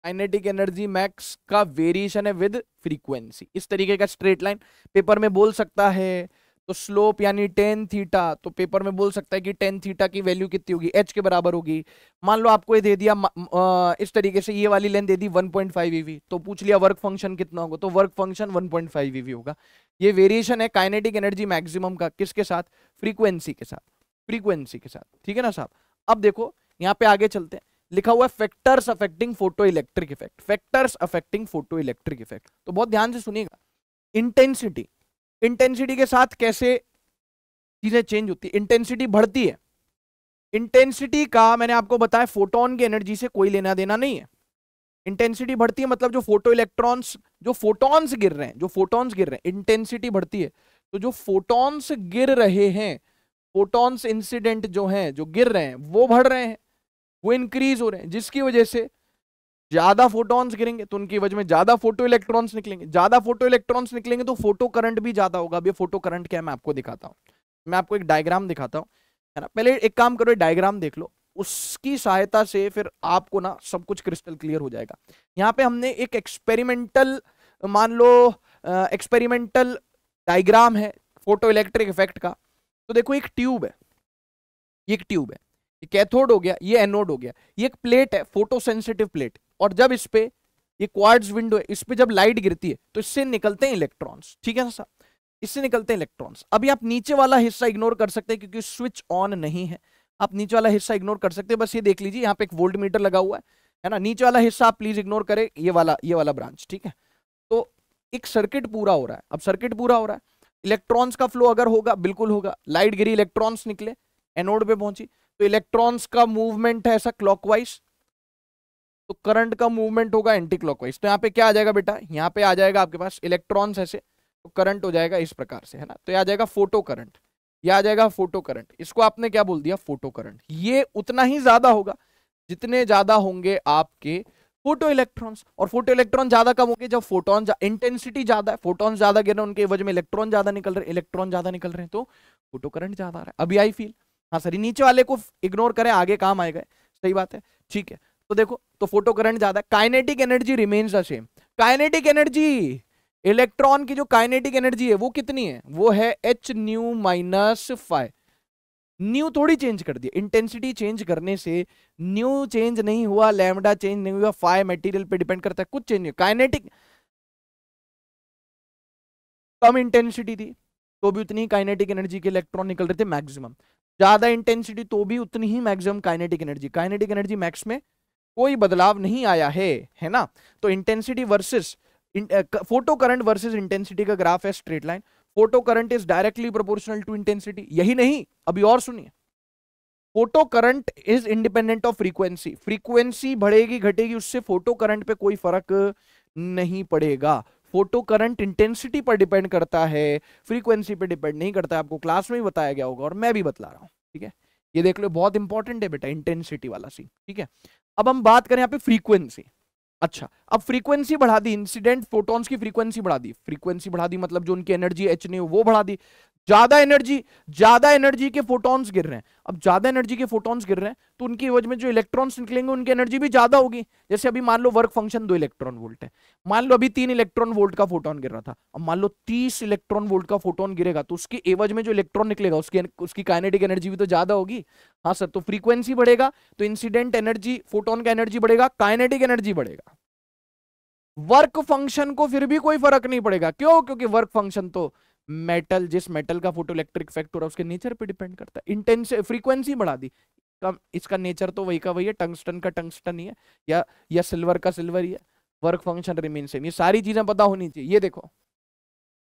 काइनेटिक एनर्जी मैक्स का वेरिएशन है विद फ्रीक्वेंसी। इस तरीके का स्ट्रेट लाइन पेपर में बोल सकता है। तो स्लोप यानी टेन थीटा, तो पेपर में बोल सकता है कि टेन थीटा की वैल्यू कितनी होगी, एच के बराबर होगी। मान लो आपको ये दे दिया इस तरीके से, ये वाली लेंथ दे दी 1.5 ईवी, तो पूछ लिया वर्क फंक्शन कितना होगा, तो वर्क फंक्शन 1.5 ईवी होगा। ये वेरिएशन है काइनेटिक एनर्जी मैक्सिमम का, किसके साथ, फ्रीक्वेंसी के साथ, फ्रीक्वेंसी के साथ, ठीक है ना साहब। अब देखो यहाँ पे आगे चलते हैं, लिखा हुआ है factors affecting photo electric effect, factors affecting photo electric effect. तो बहुत ध्यान से सुनिएगा, इंटेंसिटी, इंटेंसिटी के साथ कैसे चीजें चेंज होती है, इंटेंसिटी बढ़ती है। इंटेंसिटी का मैंने आपको बताया फोटोन की एनर्जी से कोई लेना देना नहीं है। इंटेंसिटी बढ़ती है मतलब जो फोटो इलेक्ट्रॉन्स, जो फोटॉन्स गिर रहे हैं, जो फोटॉन्स गिर रहे हैं, इंटेंसिटी बढ़ती है। तो जो फोटॉन्स गिर रहे हैं, फोटॉन्स इंसिडेंट जो हैं, जो गिर रहे हैं वो बढ़ रहे हैं, वो इंक्रीज हो रहे हैं, जिसकी वजह से ज्यादा फोटॉन्स गिरेंगे तो उनकी वजह में ज्यादा फोटो इलेक्ट्रॉन्स निकलेंगे, ज्यादा फोटो इलेक्ट्रॉन्स निकलेंगे तो फोटो करंट भी ज्यादा होगा। अब ये फोटो करंट क्या है मैं आपको दिखाता हूँ, मैं आपको एक डायग्राम दिखाता हूँ, है ना। पहले एक काम करो, डायग्राम देख लो, उसकी सहायता से फिर आपको ना सब कुछ क्रिस्टल क्लियर हो जाएगा। यहाँ पे हमने एक एक्सपेरिमेंटल, मान लो एक्सपेरिमेंटल डायग्राम है फोटो इलेक्ट्रिक इफेक्ट का। तो देखो एक ट्यूब है, ये एक ट्यूब है, ये कैथोड हो गया, ये एनोड हो गया, ये एक प्लेट है फोटो सेंसिटिव प्लेट, और जब इस पे, ये क्वार्ट्ज विंडो है, इस पे जब लाइट गिरती है तो इससे निकलते हैं इलेक्ट्रॉन्स, ठीक है सर, इससे निकलते हैं इलेक्ट्रॉन्स। अभी आप नीचे वाला हिस्सा इग्नोर कर सकते हैं क्योंकि स्विच ऑन नहीं है, आप नीचे वाला हिस्सा इग्नोर कर सकते हैं। बस ये देख लीजिए यहाँ पे एक वोल्ट मीटर लगा हुआ है ना, नीचे वाला हिस्सा आप प्लीज इग्नोर करें, ये वाला ब्रांच, ठीक है। तो एक सर्किट पूरा हो रहा है, अब सर्किट पूरा हो रहा है, इलेक्ट्रॉन्स का फ्लो अगर होगा, बिल्कुल होगा, लाइट गिरी, इलेक्ट्रॉन्स निकले, एनोड पे पहुंची, तो इलेक्ट्रॉन्स का मूवमेंट है ऐसा क्लॉकवाइज, तो करंट का मूवमेंट होगा एंटी क्लॉकवाइज। तो यहाँ पे क्या आ जाएगा बेटा, यहाँ पे आ जाएगा आपके पास इलेक्ट्रॉन्स ऐसे, तो करंट हो जाएगा इस प्रकार से, है ना। तो ये आ जाएगा फोटो करंट, ये आ जाएगा फोटो करंट, इसको आपने क्या बोल दिया, फोटो करंट। ये उतना ही ज्यादा होगा जितने ज्यादा होंगे आपके फोटो इलेक्ट्रॉन्स, और फोटो इलेक्ट्रॉन ज्यादा कब होंगे, जब फोटोन इंटेंसिटी ज्यादा है, फोटोन ज्यादा गिर रहे हैं, उनके वजह में इलेक्ट्रॉन ज्यादा निकल रहे हैं, इलेक्ट्रॉन ज्यादा निकल रहे हैं तो फोटो करंट ज्यादा आ रहा है। अभी आई फील, हाँ सर, नीचे वाले को इग्नोर करें, आगे काम आएगा, सही बात है, ठीक है। तो देखो, तो फोटो करंट ज्यादा है, kinetic energy remains the same. Kinetic energy, electron की जो काइनेटिक एनर्जी है वो कितनी है, वो है H nu minus five. New थोड़ी चेंज कर दिया, इंटेंसिटी चेंज करने से न्यू चेंज नहीं हुआ, लैम्डा चेंज नहीं हुआ, फाइव मटेरियल पे डिपेंड करता है, कुछ चेंज नहीं। काइनेटिक कम इंटेंसिटी थी तो भी उतनी ही काइनेटिक एनर्जी के इलेक्ट्रॉन निकल रहे थे मैक्सिमम, ज्यादा इंटेंसिटी तो भी उतनी ही maximum kinetic energy. Kinetic energy max में कोई बदलाव नहीं आया है ना। तो intensity versus photo current versus intensity का ग्राफ है straight line, photo current is directly proportional to intensity. यही नहीं, अभी और सुनिए, photo current is independent of frequency, frequency बढ़ेगी घटेगी उससे फोटो करंट पे कोई फर्क नहीं पड़ेगा। फोटो करंट इंटेंसिटी पर डिपेंड करता है, फ्रीक्वेंसी पे डिपेंड नहीं करता, आपको क्लास में ही बताया गया होगा और मैं भी बतला रहा हूं, ठीक है। ये देख लो, बहुत इंपॉर्टेंट है बेटा इंटेंसिटी वाला सीन, ठीक है। अब हम बात करें यहाँ पे फ्रीक्वेंसी। अच्छा, अब फ्रीक्वेंसी बढ़ा दी, इंसिडेंट फोटॉन्स की फ्रीक्वेंसी बढ़ा दी, फ्रीक्वेंसी बढ़ा दी मतलब जो उनकी एनर्जी एच नहीं हो वो बढ़ा दी, ज्यादा एनर्जी के फोटॉन्स गिर रहे हैं। अब ज्यादा एनर्जी के फोटॉन्स गिर रहे हैं तो उनकी वजह में जो इलेक्ट्रॉन्स निकलेंगे उनकी एनर्जी भी ज्यादा होगी। जैसे अभी मान लो वर्क फंक्शन 2 इलेक्ट्रॉन वोल्ट है, मान लो अभी 3 इलेक्ट्रॉन वोल्ट का फोटोन गिर रहा था, अब मान लो 30 इलेक्ट्रॉन वोल्ट का फोटोन गिरेगा तो उसके एवज में जो इलेक्ट्रॉन निकलेगा उसकी काइनेटिक एनर्जी भी तो ज्यादा होगी। हाँ सर, तो फ्रीक्वेंसी बढ़ेगा तो इंसिडेंट एनर्जी, फोटोन का एनर्जी बढ़ेगा, काइनेटिक एनर्जी बढ़ेगा। वर्क फंक्शन को फिर भी कोई फर्क नहीं पड़ेगा, क्यों, क्योंकि वर्क फंक्शन तो मेटल, जिस मेटल का फोटो इलेक्ट्रिक इफेक्ट हो रहा है उसके नेचर पे डिपेंड करता है। इंटेंस फ्रीक्वेंसी बढ़ा दी, कम, इसका नेचर तो वही का वही है, टंगस्टन का टंगस्टन ही है या सिल्वर का सिल्वर ही है, वर्क फंक्शन रिमेन सेम। ये सारी चीजें पता होनी चाहिए। ये देखो,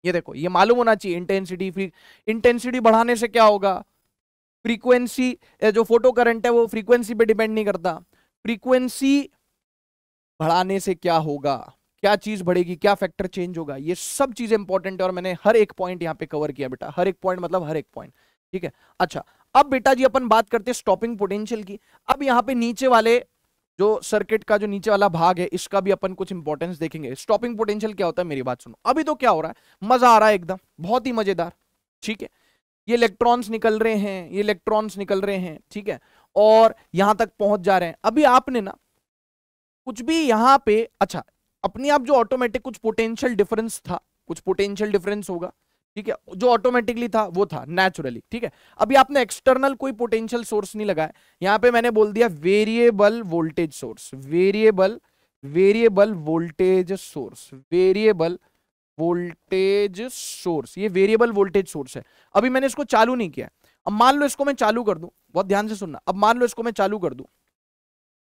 ये देखो, ये मालूम होना चाहिए। इंटेंसिटी, इंटेंसिटी बढ़ाने से क्या होगा, फ्रीक्वेंसी, जो फोटो करंट है वो फ्रीक्वेंसी पे डिपेंड नहीं करता। फ्रीक्वेंसी बढ़ाने से क्या होगा, क्या चीज बढ़ेगी, क्या फैक्टर चेंज होगा, ये सब चीजें इंपॉर्टेंट है और मैंने हर एक पॉइंट यहाँ पे कवर किया बेटा। हर एक पॉइंट मतलब हर एक पॉइंट, ठीक है। अच्छा, अब बेटा जी अपन बात करते हैं स्टॉपिंग पोटेंशियल की। अब यहाँ पे नीचे वाले जो सर्किट का जो नीचे वाला भाग है इसका भी अपन कुछ इंपॉर्टेंस देखेंगे। स्टॉपिंग पोटेंशियल क्या होता है, मेरी बात सुनो। अभी तो क्या हो रहा है, मजा आ रहा है एकदम, बहुत ही मजेदार, ठीक है। ये इलेक्ट्रॉन्स निकल रहे हैं, ये इलेक्ट्रॉन्स निकल रहे हैं, ठीक है, और यहां तक पहुंच जा रहे हैं। अभी आपने ना कुछ भी यहां पे, अच्छा, अपनी आप जो ऑटोमेटिक कुछ पोटेंशियल डिफरेंस था, कुछ पोटेंशियल डिफरेंस होगा, ठीक है, जो ऑटोमेटिकली था वो था नेचुरली, ठीक है। अभी आपने एक्सटर्नल कोई पोटेंशियल सोर्स नहीं लगाया, यहां पे मैंने बोल दिया variable voltage source, variable voltage source, variable voltage source, ये वेरिएबल वोल्टेज सोर्स है। अभी मैंने इसको चालू नहीं किया। अब मान लो इसको मैं चालू कर दूं, बहुत ध्यान से सुनना। अब मान लो इसको मैं चालू कर दूं,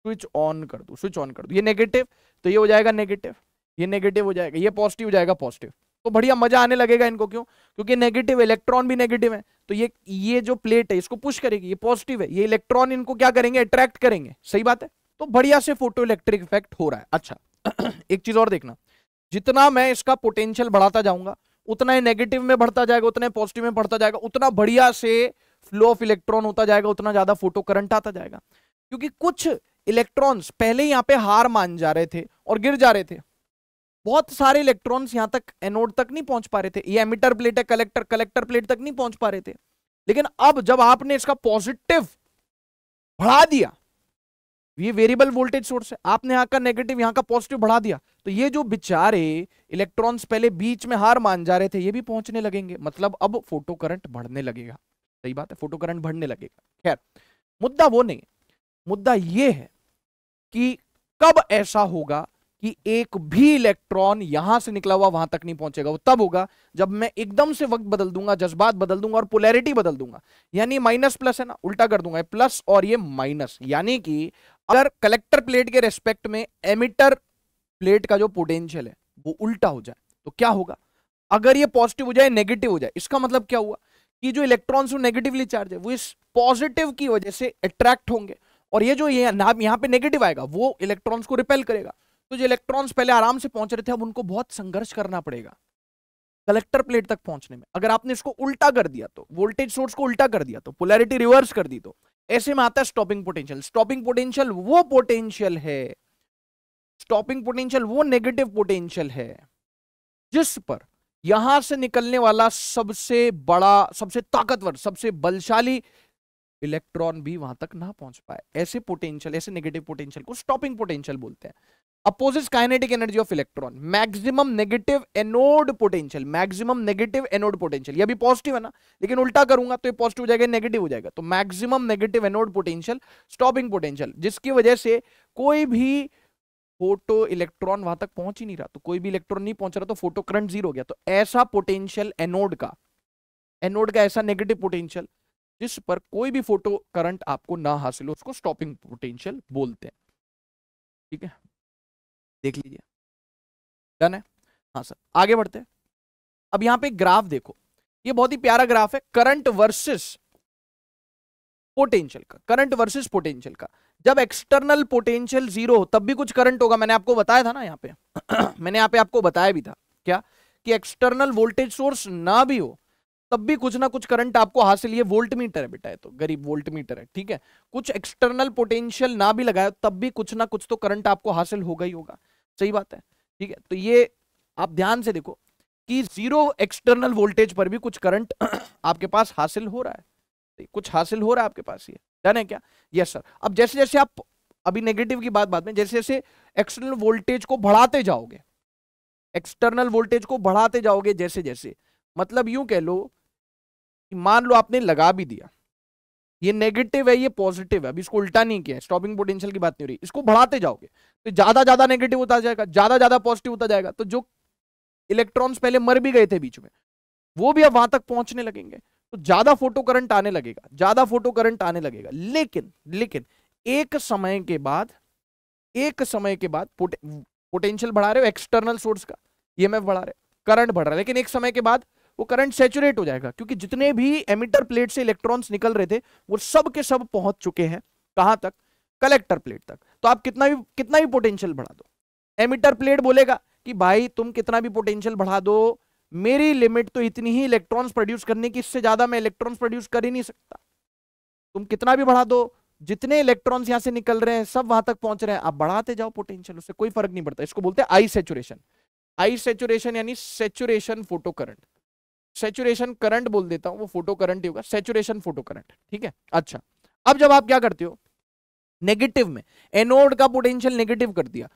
स्विच ऑन कर दूं, स्विच ऑन कर दूं, ये नेगेटिव, तो ये हो जाएगा नेगेटिव, ये नेगेटिव हो जाएगा, ये पॉजिटिव हो जाएगा, पॉजिटिव। तो बढ़िया मजा आने लगेगा इनको, क्यों, क्योंकि नेगेटिव, इलेक्ट्रॉन भी नेगेटिव है, तो ये जो प्लेट है इसको पुश करेगी, ये पॉजिटिव है, ये इलेक्ट्रॉन इनको क्या करेंगे, अट्रैक्ट करेंगे, सही बात है। तो बढ़िया से फोटो इलेक्ट्रिक इफेक्ट हो रहा है। अच्छा एक चीज और देखना, जितना मैं इसका पोटेंशियल बढ़ाता जाऊंगा उतना ही नेगेटिव में बढ़ता जाएगा, उतना ही पॉजिटिव में बढ़ता जाएगा, उतना बढ़िया से फ्लो ऑफ इलेक्ट्रॉन होता जाएगा, उतना ज्यादा फोटो करंट आता जाएगा। क्योंकि कुछ इलेक्ट्रॉन्स पहले यहां पे हार मान जा रहे थे और गिर जा रहे थे, बहुत सारे इलेक्ट्रॉन्स यहां तक एनोड तक नहीं पहुंच पा रहे थे। ये एमिटर प्लेट है, कलेक्टर प्लेट तक नहीं पहुंच पा रहे थे। लेकिन अब जब आपने इसका पॉजिटिव बढ़ा दिया, ये वेरिएबल वोल्टेज सोर्स है, आपने यहां का नेगेटिव यहां का पॉजिटिव बढ़ा दिया, तो ये जो बेचारे इलेक्ट्रॉन्स पहले बीच में हार मान जा रहे थे ये भी पहुंचने लगेंगे। मतलब अब फोटो करंट बढ़ने लगेगा, सही बात है, फोटो करंट बढ़ने लगेगा। खैर मुद्दा वो नहीं, मुद्दा ये है कि कब ऐसा होगा कि एक भी इलेक्ट्रॉन यहां से निकला हुआ वहां तक नहीं पहुंचेगा। वो तब होगा जब मैं एकदम से वक्त बदल दूंगा, जज्बात बदल दूंगा और पोलैरिटी बदल दूंगा। यानी माइनस प्लस है ना, उल्टा कर दूंगा, प्लस और ये माइनस। यानी कि अगर कलेक्टर प्लेट के रेस्पेक्ट में एमिटर प्लेट का जो पोटेंशियल है वो उल्टा हो जाए तो क्या होगा, अगर ये पॉजिटिव हो जाए नेगेटिव हो जाए, इसका मतलब क्या हुआ कि जो इलेक्ट्रॉन्स नेगेटिवली चार्ज है वो इस पॉजिटिव की वजह से अट्रैक्ट होंगे, और ये जो यहां पे नेगेटिव आएगा वो इलेक्ट्रॉन्स को रिपेल करेगा। तो जो इलेक्ट्रॉन्स पहले आराम से पहुंच रहे थे अब उनको बहुत संघर्ष करना पड़ेगा कलेक्टर प्लेट तक पहुंचने में। अगर आपने इसको उल्टा कर दिया, तो वोल्टेज सोर्स को उल्टा कर दिया, तो पोलैरिटी रिवर्स कर दी, तो ऐसे में आता है स्टॉपिंग पोटेंशियल। स्टॉपिंग पोटेंशियल वो पोटेंशियल है, स्टॉपिंग पोटेंशियल वो नेगेटिव पोटेंशियल है जिस पर यहां से निकलने वाला सबसे बड़ा, सबसे ताकतवर, सबसे बलशाली इलेक्ट्रॉन भी वहां तक ना पहुंच पाए। ऐसे पोटेंशियल, ऐसे नेगेटिव पोटेंशियल को स्टॉपिंग पोटेंशियल बोलते हैं। Opposite kinetic energy of electron, maximum negative anode potential, maximum negative anode potential. ये भी पॉजिटिव है ना, लेकिन उल्टा करूंगा तो ये पॉजिटिव हो जाएगा, नेगेटिव हो जाएगा। तो maximum negative anode potential, stopping potential, जिसकी वजह से कोई भी फोटो इलेक्ट्रॉन वहां तक पहुंच ही नहीं रहा, तो कोई भी इलेक्ट्रॉन नहीं पहुंच रहा, तो फोटो करंट जीरो हो गया। तो ऐसा पोटेंशियल एनोड का ऐसा नेगेटिव पोटेंशियल जिस पर कोई भी फोटो करंट आपको ना हासिल हो, उसको स्टॉपिंग पोटेंशियल बोलते हैं। ठीक है, देख लीजिए, डन है। हाँ सर, आगे बढ़ते हैं। अब यहां पे ग्राफ देखो, ये बहुत ही प्यारा ग्राफ है, करंट वर्सेस पोटेंशियल का, करंट वर्सेस पोटेंशियल का। जब एक्सटर्नल पोटेंशियल जीरो हो तब भी कुछ करंट होगा, मैंने आपको बताया था ना यहाँ पे मैंने यहाँ पे आपको बताया भी था क्या, कि एक्सटर्नल वोल्टेज सोर्स ना भी हो तब भी कुछ ना कुछ करंट आपको हासिल, ये वोल्ट मीटर है बेटा, है तो गरीब वोल्ट मीटर है, ठीक है। कुछ एक्सटर्नल पोटेंशियल ना भी लगाए तब भी कुछ ना कुछ तो करंट आपको हासिल होगा ही होगा, सही बात है, ठीक है। तो ये आप ध्यान से देखो कि जीरो एक्सटर्नल वोल्टेज पर भी कुछ करंट आपके पास हासिल हो रहा है, कुछ हासिल हो रहा है आपके पास, ये डन है क्या, यस सर। अब जैसे जैसे आप, अभी नेगेटिव की बात बाद में, जैसे जैसे एक्सटर्नल वोल्टेज को बढ़ाते जाओगे, एक्सटर्नल वोल्टेज को बढ़ाते जाओगे जैसे जैसे, मतलब यूं कह लो, मान लो आपने लगा भी दिया, ये नेगेटिव है ये पॉजिटिव है, अभी इसको उल्टा नहीं किया, स्टॉपिंग पोटेंशियल की बात नहीं हो रही, इसको बढ़ाते जाओगे तो ज्यादा ज्यादा नेगेटिव होता जाएगा, ज्यादा ज्यादा पॉजिटिव होता जाएगा, तो जो इलेक्ट्रॉन्स पहले मर भी गए थे बीच में वो भी अब वहां तक पहुंचने लगेंगे, तो ज्यादा फोटो करंट आने लगेगा, ज्यादा फोटो करंट आने लगेगा। लेकिन लेकिन एक समय के बाद पोटेंशियल बढ़ा रहे हो एक्सटर्नल सोर्स का, ईएमएफ बढ़ा रहे हो, करंट बढ़ रहा है, लेकिन एक समय के बाद वो करंट सैचुरेट हो जाएगा, क्योंकि जितने भी एमिटर प्लेट से इलेक्ट्रॉन्स निकल रहे थे वो सब के सब पहुंच चुके हैं कहां तक, कलेक्टर प्लेट तक। तो आप कितना भी पोटेंशियल बढ़ा दो, एमिटर प्लेट बोलेगा कि भाई तुम कितना भी पोटेंशियल बढ़ा दो, मेरी लिमिट तो इतनी ही इलेक्ट्रॉन्स प्रोड्यूस करने की, इससे ज्यादा मैं इलेक्ट्रॉन्स प्रोड्यूस कर ही नहीं सकता। तुम कितना भी बढ़ा दो, जितने इलेक्ट्रॉन्स यहां से निकल रहे हैं सब वहां तक पहुंच रहे हैं, आप बढ़ाते जाओ पोटेंशियल, उससे कोई फर्क नहीं पड़ता। इसको बोलते हैं आई सैचुरेशन। आई सैचुरेशन यानी saturation photo current, saturation current बोल देता हूं, वो फोटो करंट ही होगा, सैचुरेशन फोटो करंट, ठीक है। अच्छा, अब जब आप क्या करते हो, नेगेटिव में एनोड का पोटेंशियल नेगेटिव कर दिया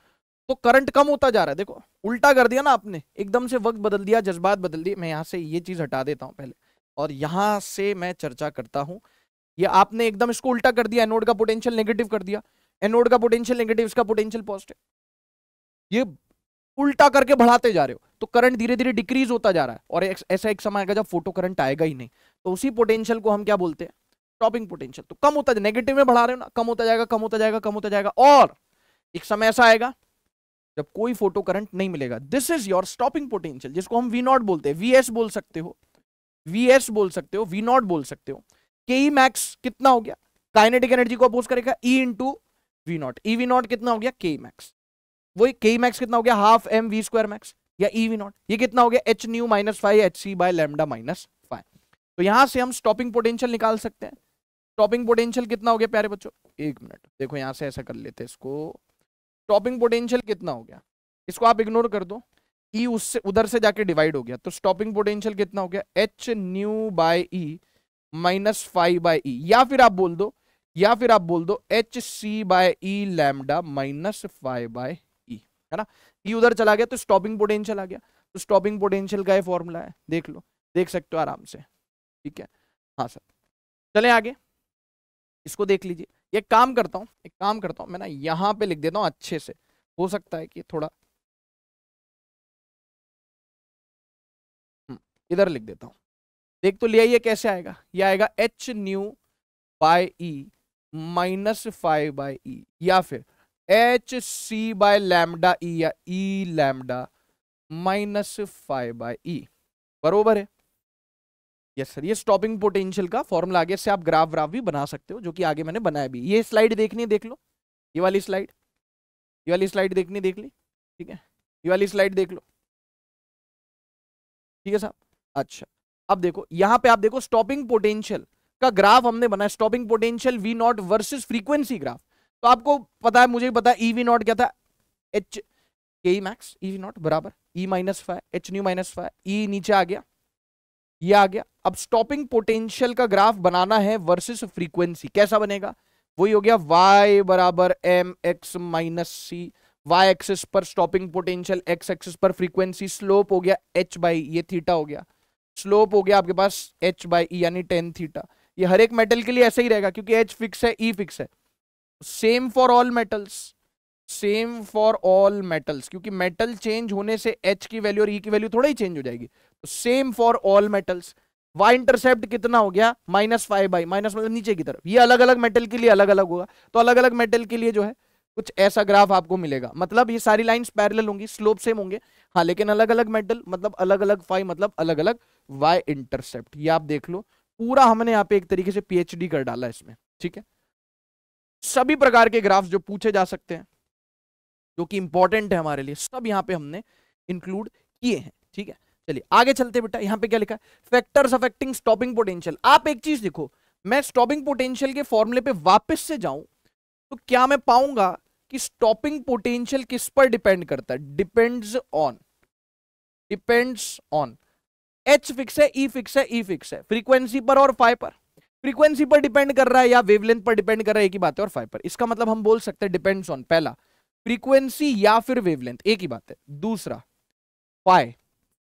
तो करंट कम होता जा रहा है। देखो उल्टा कर दिया ना आपने, एकदम से वक्त बदल दिया, जज्बात बदल दिए। मैं यहां से ये चीज हटा देता हूं पहले, और यहां से मैं चर्चा करता हूं। ये आपने एकदम इसको उल्टा कर दिया, एनोड का पोटेंशियल नेगेटिव कर दिया, एनोड का पोटेंशियल नेगेटिव, इसका पोटेंशियल पॉजिटिव, ये उल्टा करके बढ़ाते जा रहे हो तो करंट धीरे धीरे डिक्रीज होता जा रहा है, और ऐसा एक समय आएगा जब फोटो करंट आएगा ही नहीं। तो उसी पोटेंशियल को हम क्या बोलते हैं, स्टॉपिंग पोटेंशियल। तो कम होता, नेगेटिव में बढ़ा रहे हो ना, कम होता जाएगा, कम होता जाएगा, कम होता जाएगा, और एक समय ऐसा आएगा जब कोई फोटो करंट नहीं मिलेगा। This is your stopping potential, जिसको हम वी नॉट बोलते हैं। वीएस बोल सकते हो, वीएस बोल सकते हो, वी नॉट बोल सकते हो। के ई मैक्स कितना हो गया, काइनेटिक एनर्जी को अपोज करेगा E into V naught, E V naught कितना हो गया, के ई मैक्स। वही के ई मैक्स कितना हो गया, half M V square max या ई वी नॉट, ये कितना हो गया, H nu minus 5 H C by lambda minus 5। तो यहां से हम स्टॉपिंग पोटेंशियल निकाल सकते हैं। स्टॉपिंग पोटेंशियल कितना हो गया प्यारे बच्चों, एक मिनट देखो यहां से ऐसा कर लेते हैं इसको। स्टॉपिंग पोटेंशियल कितना हो गया, इसको आप इग्नोर कर दो, ई उससे उधर से जाके डिवाइड हो गया, तो स्टॉपिंग पोटेंशियल कितना हो गया, H new bye E minus 5 bye ई, या फिर आप बोल दो एच सी बाय ई लैम्डा माइनस 5 बाय ई, है ना। ई उधर चला गया तो स्टॉपिंग पोटेंशियल आ गया। तो स्टॉपिंग पोटेंशियल का ये फॉर्मूला है, देख लो, देख सकते हो आराम से, ठीक है। हाँ सर, चलें आगे, इसको देख लीजिए। एक काम करता हूं मैं ना यहां पे लिख देता हूं अच्छे से, हो सकता है कि थोड़ा इधर लिख देता हूं, देख तो लिया, ये कैसे आएगा, ये आएगा H new bye E minus 5 bye ई, या फिर एच सी बाय लैम्डा ई या ई लैम्डा माइनस 5 बाय ई, बरोबर है। यस सर, ये स्टॉपिंग पोटेंशियल का फॉर्मूला आगे से आप ग्राफ भी बना सकते हो, जो कि आगे मैंने बनाया भी। ये स्लाइड देखनी है, देख लो, ये वाली स्लाइड देखनी, देख ली, ठीक है, ये वाली स्लाइड देख लो, ठीक है साहब। अच्छा, अब देखो यहां पे आप देखो स्टॉपिंग पोटेंशियल का ग्राफ हमने बनाया, stopping potential V naught versus frequency graph. तो आपको पता है, मुझे भी पता है, ई वी नॉट क्या था, एच के मैक्स ई वी नॉट बराबर E minus 5 H nu minus 5, ई नीचे आ गया, ये आ गया। अब स्टॉपिंग पोटेंशियल का ग्राफ बनाना है वर्सेस फ्रीक्वेंसी, कैसा बनेगा, वही हो गया y बराबर एम एक्स माइनस सी, वाई एक्सिस पर स्टॉपिंग पोटेंशियल, एक्स एक्सिस पर फ्रीक्वेंसी, स्लोप हो गया h बाई, ये थीटा हो गया, स्लोप हो गया आपके पास h बाई ई यानी टेन थीटा। ये हर एक मेटल के लिए ऐसा ही रहेगा, क्योंकि h फिक्स है, e फिक्स है। Same for all metals, same for all metals, क्योंकि मेटल चेंज होने से h की वैल्यू और e की वैल्यू थोड़ा ही चेंज हो जाएगी। तो same for all metals, y intercept कितना हो गया, -5 बाई, माइनस मतलब नीचे की तरफ, ये अलग अलग मेटल के लिए अलग अलग होगा। तो अलग अलग मेटल के लिए जो है कुछ ऐसा ग्राफ आपको मिलेगा, मतलब ये सारी लाइंस पैरेलल होंगी, स्लोप सेम होंगे, हाँ, लेकिन अलग अलग मेटल मतलब अलग अलग फाई मतलब अलग अलग y इंटरसेप्ट। ये आप देख लो, पूरा हमने यहाँ पे एक तरीके से PhD कर डाला इसमें, ठीक है। सभी प्रकार के ग्राफ जो पूछे जा सकते हैं, जो कि इंपॉर्टेंट है हमारे लिए, सब यहाँ पे हमने इंक्लूड किए हैं, ठीक है। चलिए आगे चलते बेटा, यहाँ पे क्या लिखा है, फैक्टर्स अफेक्टिंग स्टॉपिंग पोटेंशियल। आप एक चीज देखो, मैं स्टॉपिंग पोटेंशियल के फॉर्मूले पे वापस से जाऊं तो क्या मैं पाऊंगा कि स्टॉपिंग पोटेंशियल किस पर डिपेंड करता है, डिपेंड्स ऑन एच फिक्स है, ई फिक्स है, ई फिक्स है, फ्रीक्वेंसी पर और फाई पर। फ्रीक्वेंसी पर डिपेंड कर रहा है या वेवलेंथ पर डिपेंड कर रहा है, एक ही बात है, और फाई पर। इसका मतलब हम बोल सकते हैं डिपेंड्स ऑन, पहला फ्रीक्वेंसी या फिर वेवलेंथ, एक ही बात है। दूसरा फाई,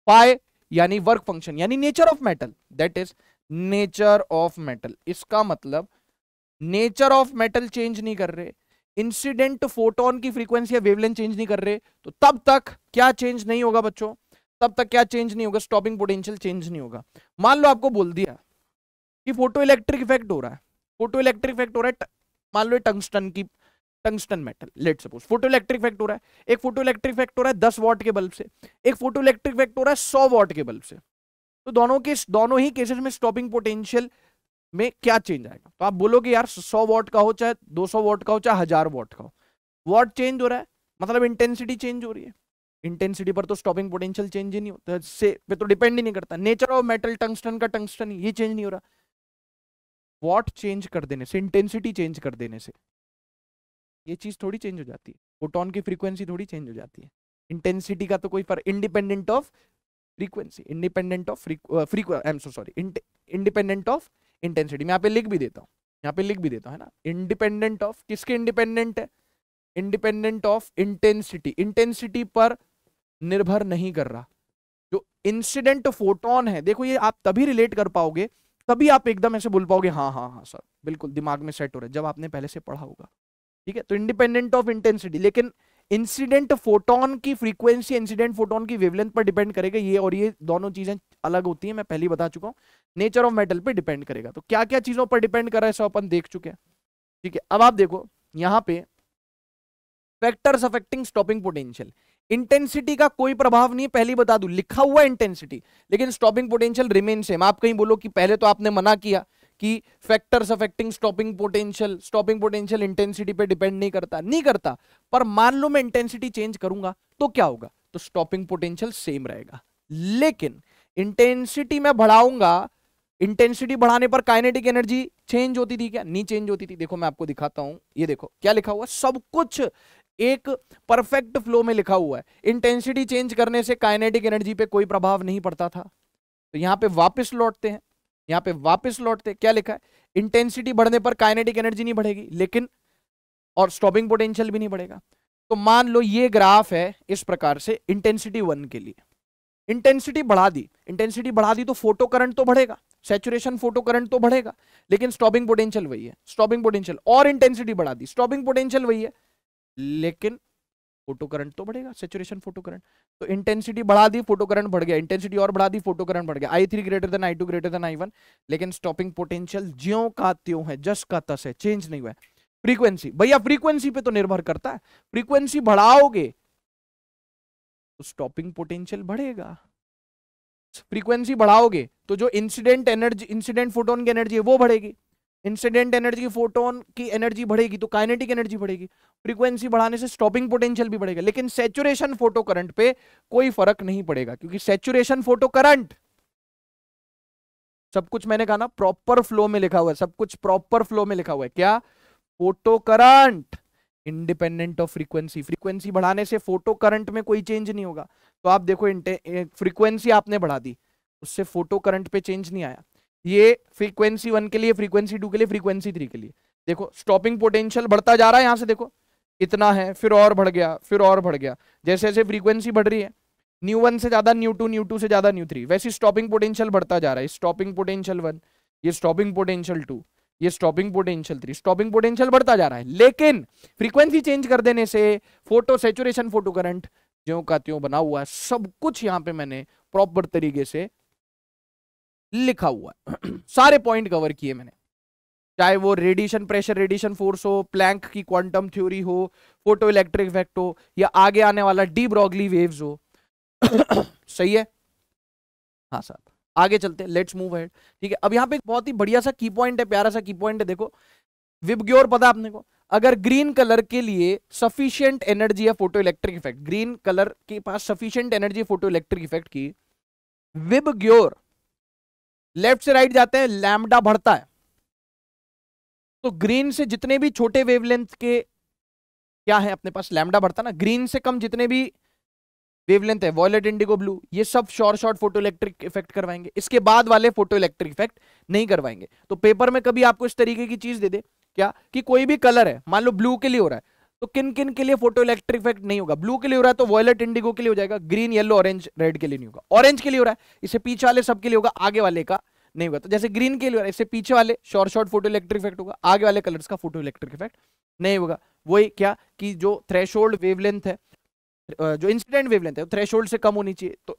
फाई यानी वर्क फंक्शन यानी nature of metal, that is nature of metal. इसका मतलब नेचर ऑफ मेटल चेंज नहीं कर रहे, इंसिडेंट फोटोन की फ्रीक्वेंसी या वेवलेंथ चेंज नहीं कर रहे, तो तब तक क्या चेंज नहीं होगा बच्चों, तब तक क्या चेंज नहीं होगा, स्टॉपिंग पोटेंशियल चेंज नहीं होगा। मान लो आपको बोल दिया कि फोटो इलेक्ट्रिक इफेक्ट हो रहा है, फोटो इलेक्ट्रिक इफेक्ट हो रहा है, मान लो टंगस्टन की tungsten metal, let suppose photo electric effect हो रहा है, एक फोटो इलेक्ट्रिक इफेक्ट हो रहा है 10 वॉट के बल्ब से, एक फोटो इलेक्ट्रिक इफेक्ट हो रहा है 100 वॉट के बल्ब से। तो दोनों ही केसेस में स्टॉपिंग पोटेंशियल में क्या चेंज आएगा? तो आप बोलोगे यार 100 वॉट का हो चाहे 200 वॉट का हो चाहे 1000 वॉट का हो, वॉट चेंज हो रहा है मतलब इंटेंसिटी चेंज हो रही है। इंटेंसिटी पर तो स्टॉपिंग पोटेंशियल चेंज ही नहीं होता, से पे तो डिपेंड ही नहीं करता। नेचर ऑफ मेटल टंगस्टन का टंगस्टन, ये चेंज नहीं हो रहा। वॉट चेंज कर देने से, इंटेंसिटी चेंज कर देने से ये चीज थोड़ी चेंज हो जाती है, फोटोन की फ्रीक्वेंसी थोड़ी चेंज हो जाती है। इंटेंसिटी का तो कोई फर्क, independent of frequency, independent of I am so sorry, independent of intensity. मैं यहाँ पे लिख भी देता हूँ, यहाँ पे लिख भी देता हूँ, है ना। इंडिपेंडेंट ऑफ किसके इंडिपेंडेंट है? इंडिपेंडेंट ऑफ इंटेंसिटी, इंटेंसिटी पर निर्भर नहीं कर रहा। जो इंसिडेंट फोटोन है, देखो ये आप तभी रिलेट कर पाओगे, तभी आप एकदम ऐसे बोल पाओगे हाँ हाँ हाँ सर बिल्कुल दिमाग में सेट हो रहा है, जब आपने पहले से पढ़ा होगा। ठीक है, तो इंडिपेंडेंट ऑफ इंटेंसिटी, लेकिन इंसिडेंट फोटोन की फ्रीक्वेंसी इंसिडेंट फोटोन की वेवलेंथ पर डिपेंड करेगा। ये और ये दोनों चीजें अलग होती हैं, मैं पहले ही बता चुका हूं। नेचर ऑफ मेटल पे डिपेंड करेगा। तो क्या क्या चीजों पर डिपेंड कर रहा है सब अपन देख चुके हैं। ठीक है, अब आप देखो यहां पे factors affecting stopping potential. Intensity का कोई प्रभाव नहीं है, पहले ही बता दूं, लिखा हुआ इंटेंसिटी, लेकिन स्टॉपिंग पोटेंशियल रिमेन सेम। आप कहीं बोलो कि पहले तो आपने मना किया कि factors affecting stopping potential intensity पे डिपेंड नहीं करता, नहीं करता। पर मान लो मैं इंटेंसिटी चेंज करूंगा तो क्या होगा? तो स्टॉपिंग पोटेंशियल सेम रहेगा। लेकिन इंटेंसिटी में बढ़ाऊंगा, इंटेंसिटी बढ़ाने पर काइनेटिक एनर्जी चेंज होती थी क्या? नहीं चेंज होती थी। देखो मैं आपको दिखाता हूं, ये देखो क्या लिखा हुआ, सब कुछ एक परफेक्ट फ्लो में लिखा हुआ है। इंटेंसिटी चेंज करने से काइनेटिक एनर्जी पे कोई प्रभाव नहीं पड़ता था। तो यहां पे वापस लौटते हैं, यहां पे वापस लौटते हैं, क्या लिखा है? इंटेंसिटी बढ़ने पर काइनेटिक एनर्जी नहीं बढ़ेगी, लेकिन और स्टॉपिंग पोटेंशियल भी नहीं बढ़ेगा। तो मान लो ये ग्राफ है इस प्रकार से, इंटेंसिटी 1 के लिए इंटेंसिटी बढ़ा दी तो फोटो करंट तो बढ़ेगा, सैचुरेशन फोटो करंट तो बढ़ेगा, लेकिन स्टॉपिंग पोटेंशियल वही है। स्टॉपिंग पोटेंशियल और इंटेंसिटी बढ़ा दी, स्टॉपिंग पोटेंशियल वही है, लेकिन फोटो करंट तो बढ़ेगा, सैचुरेशन फोटो करंट। तो इंटेंसिटी बढ़ा दी, फोटो करंट बढ़ गया, इंटेंसिटी और बढ़ा दी, फोटो करंट बढ़ गया, I3 greater than I2 greater than I1, लेकिन स्टॉपिंग पोटेंशियल ज्यों का त्यों है, जस का तस है, चेंज नहीं हुआ है। फ्रीक्वेंसी, भैया फ्रीक्वेंसी पे तो निर्भर करता है, फ्रीक्वेंसी बढ़ाओगे तो स्टॉपिंग पोटेंशियल बढ़ेगा, फ्रीक्वेंसी बढ़ाओगे तो जो इंसिडेंट एनर्जी, इंसिडेंट फोटोन की एनर्जी है वो बढ़ेगी, इंसिडेंट एनर्जी फोटोन की एनर्जी बढ़ेगी तो काइनेटिक एनर्जी बढ़ेगी। फ्रीक्वेंसी बढ़ाने से स्टॉपिंग पोटेंशियल भी बढ़ेगा, लेकिन सैचुरेशन फोटो करंट पे कोई फर्क नहीं पड़ेगा, क्योंकि सैचुरेशन फोटो करंट, सब कुछ मैंने कहा ना प्रॉपर फ्लो में लिखा हुआ है, सब कुछ प्रॉपर फ्लो में लिखा हुआ है। क्या? Photo current independent of frequency, frequency बढ़ाने से फोटो करंट में कोई चेंज नहीं होगा। तो आप देखो फ्रीक्वेंसी आपने बढ़ा दी, उससे फोटो करंट पे चेंज नहीं आया। ये फ्रीक्वेंसी 1 के लिए, फ्रीक्वेंसी 2 के लिए, फ्रीक्वेंसी 3 के लिए। देखो स्टॉपिंग पोटेंशियल बढ़ता जा रहा है, यहां से देखो इतना है, फिर और बढ़ गया, फिर और बढ़ गया। जैसे जैसे फ्रीक्वेंसी बढ़ रही है, न्यू 1 से ज्यादा न्यू 2, न्यू 2 से ज्यादा न्यू 3, वैसे स्टॉपिंग पोटेंशियल बढ़ता जा रहा है। स्टॉपिंग पोटेंशियल 1, ये स्टॉपिंग पोटेंशियल 2, ये स्टॉपिंग पोटेंशियल 3, स्टॉपिंग पोटेंशियल बढ़ता जा रहा है। लेकिन फ्रीक्वेंसी चेंज कर देने से फोटो सैचुरेशन फोटो करंट ज्यों का त्यों बना हुआ है। सब कुछ यहां पे मैंने प्रॉपर तरीके से लिखा हुआ है सारे पॉइंट कवर किए मैंने, चाहे वो रेडिएशन प्रेशर, रेडिएशन फोर्स हो, प्लैंक की क्वांटम थ्योरी हो, फोटो इलेक्ट्रिक इफेक्ट हो, या आगे आने वाला डी ब्रॉगली वेव्स हो सही है। हाँ साहब, आगे चलते हैं, लेट्स मूव अहेड। ठीक है, अब यहाँ पे एक बहुत ही बढ़िया सा की पॉइंट है, प्यारा सा की पॉइंट है। देखो विबग्योर पता आपने को, अगर ग्रीन कलर के लिए सफिशिएंट एनर्जी है photo electric effect, green colour के पास sufficient energy photo electric effect की, विबग्योर लेफ्ट से राइट जाते हैं, लैम्डा बढ़ता है। तो ग्रीन से जितने भी छोटे वेवलेंथ के क्या है अपने पास, लैम्डा बढ़ता ना। ग्रीन से कम जितने भी वेवलेंथ है, वॉयलेट, इंडिगो, ब्लू, ये सब शॉर्ट फोटो इलेक्ट्रिक इफेक्ट करवाएंगे, इसके बाद वाले फोटो इलेक्ट्रिक इफेक्ट नहीं करवाएंगे। तो पेपर में कभी आपको इस तरीके की चीज दे दे क्या, कि कोई भी कलर है, मान लो ब्लू के लिए हो रहा है, तो किन किन के लिए फोटो इलेक्ट्रिक इफेक्ट नहीं होगा? ब्लू के लिए हो रहा है तो वॉयलेट, इंडिगो के लिए हो जाएगा, ग्रीन, येलो, ऑरेंज, रेड के लिए नहीं होगा। ऑरेंज के लिए हो रहा है, इससे पीछे वाले सब के लिए होगा, आगे वाले का नहीं होगा। तो जैसे ग्रीन के लिए हो रहा है, इससे पीछे वाले शॉर्ट फोटो इलेक्ट्रिक इफेक्ट होगा, आगे वाले कलर्स का फोटो इलेक्ट्रिक इफेक्ट नहीं होगा। वही क्या कि जो थ्रेशोल्ड वेवलेंथ है, जो इंसिडेंट वेवलेंथ है, थ्रेशोल्ड से कम होनी चाहिए। तो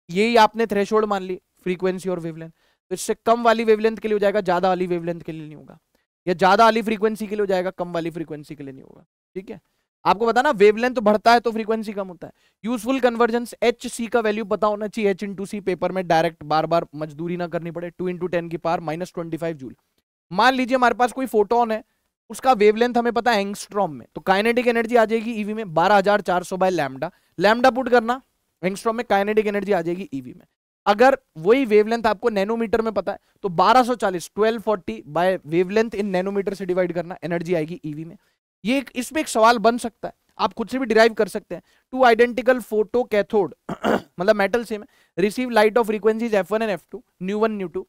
यही आपने थ्रेशोल्ड मान ली, फ्रीक्वेंसी और वेवलेंथ। तो इससे कम वाली वेवलेंथ के लिए हो जाएगा, ज्यादा वाली वेवलेंथ के लिए नहीं होगा, या ज्यादा वाली फ्रीक्वेंसी के लिए हो जाएगा, कम वाली फ्रीक्वेंसी के लिए नहीं होगा। ठीक है, आपको पता ना वेवलेंथ बढ़ता है तो फ्रीक्वेंसी कम होता है। यूजफुल कन्वर्जेंस एच सी का वैल्यू पता होना चाहिए, एच इंटू सी, पेपर में डायरेक्ट बार बार मजदूरी ना करनी पड़े। 2 × 10⁻⁻25 जूल। मान लीजिए हमारे पास कोई फोटोन है, उसका वेवलेंथ हमें पता है एंगस्ट्रॉम में, तो काइनेटिक एनर्जी आ जाएगी ईवी में 12400 बाय लैम्डा। लैम्डा पुट करना एंगस्ट्रॉम में, काइनेटिक एनर्जी आ जाएगी ईवी में। अगर वही वेवलेंथ आपको नैनोमीटर में पता है तो 1240 1240 बाय वेवलेंथ इन नैनोमीटर से डिवाइड करना, एनर्जी आएगी ईवी में। ये इसमें एक सवाल बन सकता है, आप खुद से भी डिराइव कर सकते हैं। टू आइडेंटिकल फोटो कैथोड मतलब मेटल सेम है, receive light of frequencies f1 and f2, ν1 ν2।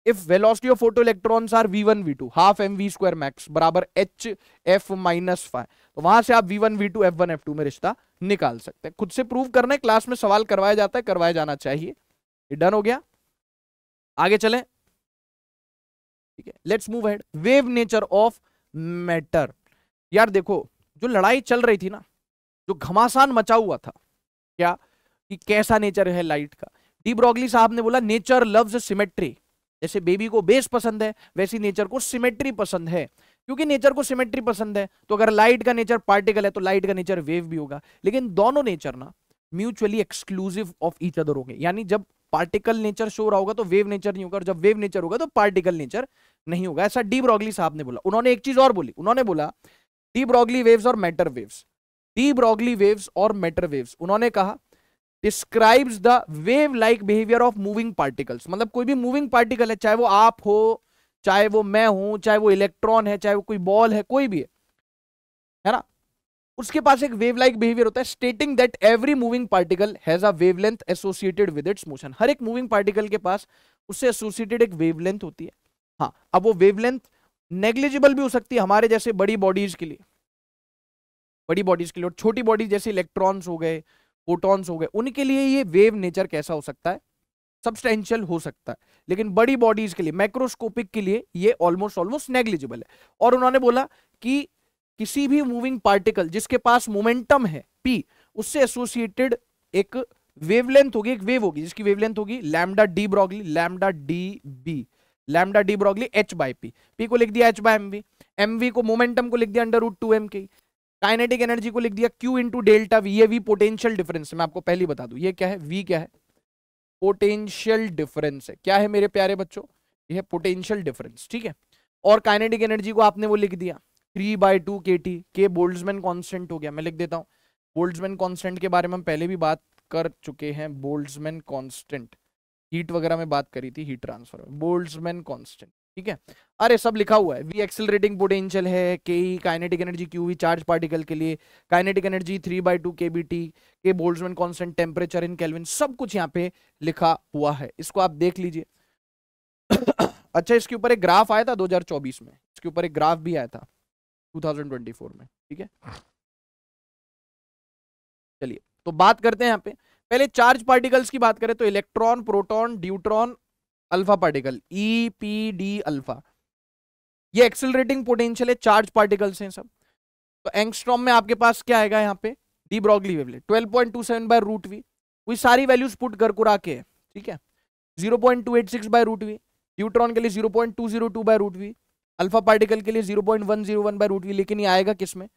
if velocity of photo electrons are v1 v2 half mv square max बराबर h f minus phi, तो वहां से आप v1 v2 f1 f2 में रिश्ता निकाल सकते हैं। खुद से प्रूव करना है, क्लास में सवाल करवाया जाता है, करवाया जाना चाहिए। ये डन हो गया, आगे चलें। ठीक है, let's move ahead. Wave nature of matter. यार देखो, जो लड़ाई चल रही थी ना, जो घमासान मचा हुआ था, क्या कि कैसा नेचर है लाइट का, डी ब्रॉगली साहब ने बोला नेचर लव्स सिमेट्री। जैसे बेबी को बेस पसंद है, वैसी नेचर को सिमेट्री पसंद है। क्योंकि नेचर को सिमेट्री पसंद है, तो अगर लाइट का नेचर पार्टिकल है तो लाइट का नेचर वेव भी होगा। लेकिन दोनों नेचर ना mutually exclusive of each other होंगे, यानी जब पार्टिकल नेचर शो रहा होगा तो वेव नेचर नहीं होगा, और जब वेव नेचर होगा तो पार्टिकल नेचर नहीं होगा। ऐसा डी ब्रॉगली साहब ने बोला। उन्होंने एक चीज और बोली, उन्होंने बोला डी ब्रॉगली वेव्स और matter waves, de Broglie waves और मैटर वेव्स, उन्होंने कहा describes the wave like behaviour of moving particles. मतलब कोई भी मूविंग पार्टिकल है, चाहे वो आप हो, चाहे वो मैं हूं, चाहे वो इलेक्ट्रॉन है, चाहे वो कोई बॉल है, कोई भी है ना, उसके पास एक वेव लाइक बिहेवियर होता है। Stating that every moving particle has a wavelength associated with its motion. हर एक मूविंग पार्टिकल के पास उससे एसोसिएटेड एक वेवलेंथ होती है। हाँ, अब वो वेवलेंथ नेग्लिजिबल भी हो सकती है हमारे जैसे बड़ी बॉडीज के लिए, बड़ी बॉडीज के लिए, और छोटी बॉडीज जैसे इलेक्ट्रॉन्स हो गए, फोटॉन्स हो गए, उनके लिए ये वेव नेचर कैसा हो सकता है, सब्सटेंशियल हो सकता है। लेकिन बड़ी बॉडीज के लिए, मैक्रोस्कोपिक के लिए ये ऑलमोस्ट नेग्लिजिबल है। और उन्होंने बोला कि किसी भी मूविंग पार्टिकल जिसके पास मोमेंटम है p, उससे एसोसिएटेड एक वेवलेंथ होगी, एक वेव होगी जिसकी वेवलेंथ होगी lambda de Broglie, lambda D B, lambda de Broglie h by p। p को लिख दिया h बाय mv, mv को मोमेंटम को लिख दिया √2m के, काइनेटिक एनर्जी को लिख दिया q इंटू डेल्टा v। ये v पोटेंशियल डिफरेंस है, मैं आपको पहले बता दूं ये क्या है, v क्या है, पोटेंशियल डिफरेंस है। क्या है मेरे प्यारे बच्चों, ये है पोटेंशियल डिफरेंस। ठीक है, और काइनेटिक एनर्जी को आपने वो लिख दिया 3/2 kT, के बोल्ट्जमैन कांस्टेंट हो गया। मैं लिख देता हूं, बोल्ट्जमैन कांस्टेंट के बारे में हम पहले भी बात कर चुके हैं। बोल्ट्जमैन कांस्टेंट, हीट वगैरह में बात करी थी, हीट ट्रांसफर, बोल्ट्जमैन कांस्टेंट। ठीक है, अरे सब लिखा हुआ है। वी एक्सेलरेटिंग पोटेंशियल है, K E kinetic energy, Q V charge particle के लिए, kinetic energy 3/2 kBT, K Boltzmann constant, temperature in Kelvin, सब कुछ यहाँ पे लिखा हुआ है, इसको आप देख लीजिए। अच्छा, इसके ऊपर एक ग्राफ आया था 2024 में, इसके ऊपर एक ग्राफ भी आया था 2024 में। ठीक है, चलिए तो बात करते हैं यहाँ पे। पहले चार्ज पार्टिकल्स की बात करें तो electron, proton, deuteron, alpha particle, E P D alpha, ये एक्सेलरेटिंग पोटेंशियल है, चार्ज पार्टिकल्स हैं सब। तो एंगस्ट्रॉम में आपके पास क्या आएगा यहाँ पे, डी ब्रॉगली वेवलेंथ 12.27/√v, कोई सारी वैल्यूज पुट कर कुरा के, ठीक है, 0.286/√v, न्यूट्रॉन के लिए 0.202/√v, अल्फा पार्टिकल के लिए 0.101/√v। लेकिन ये आएगा किसमें,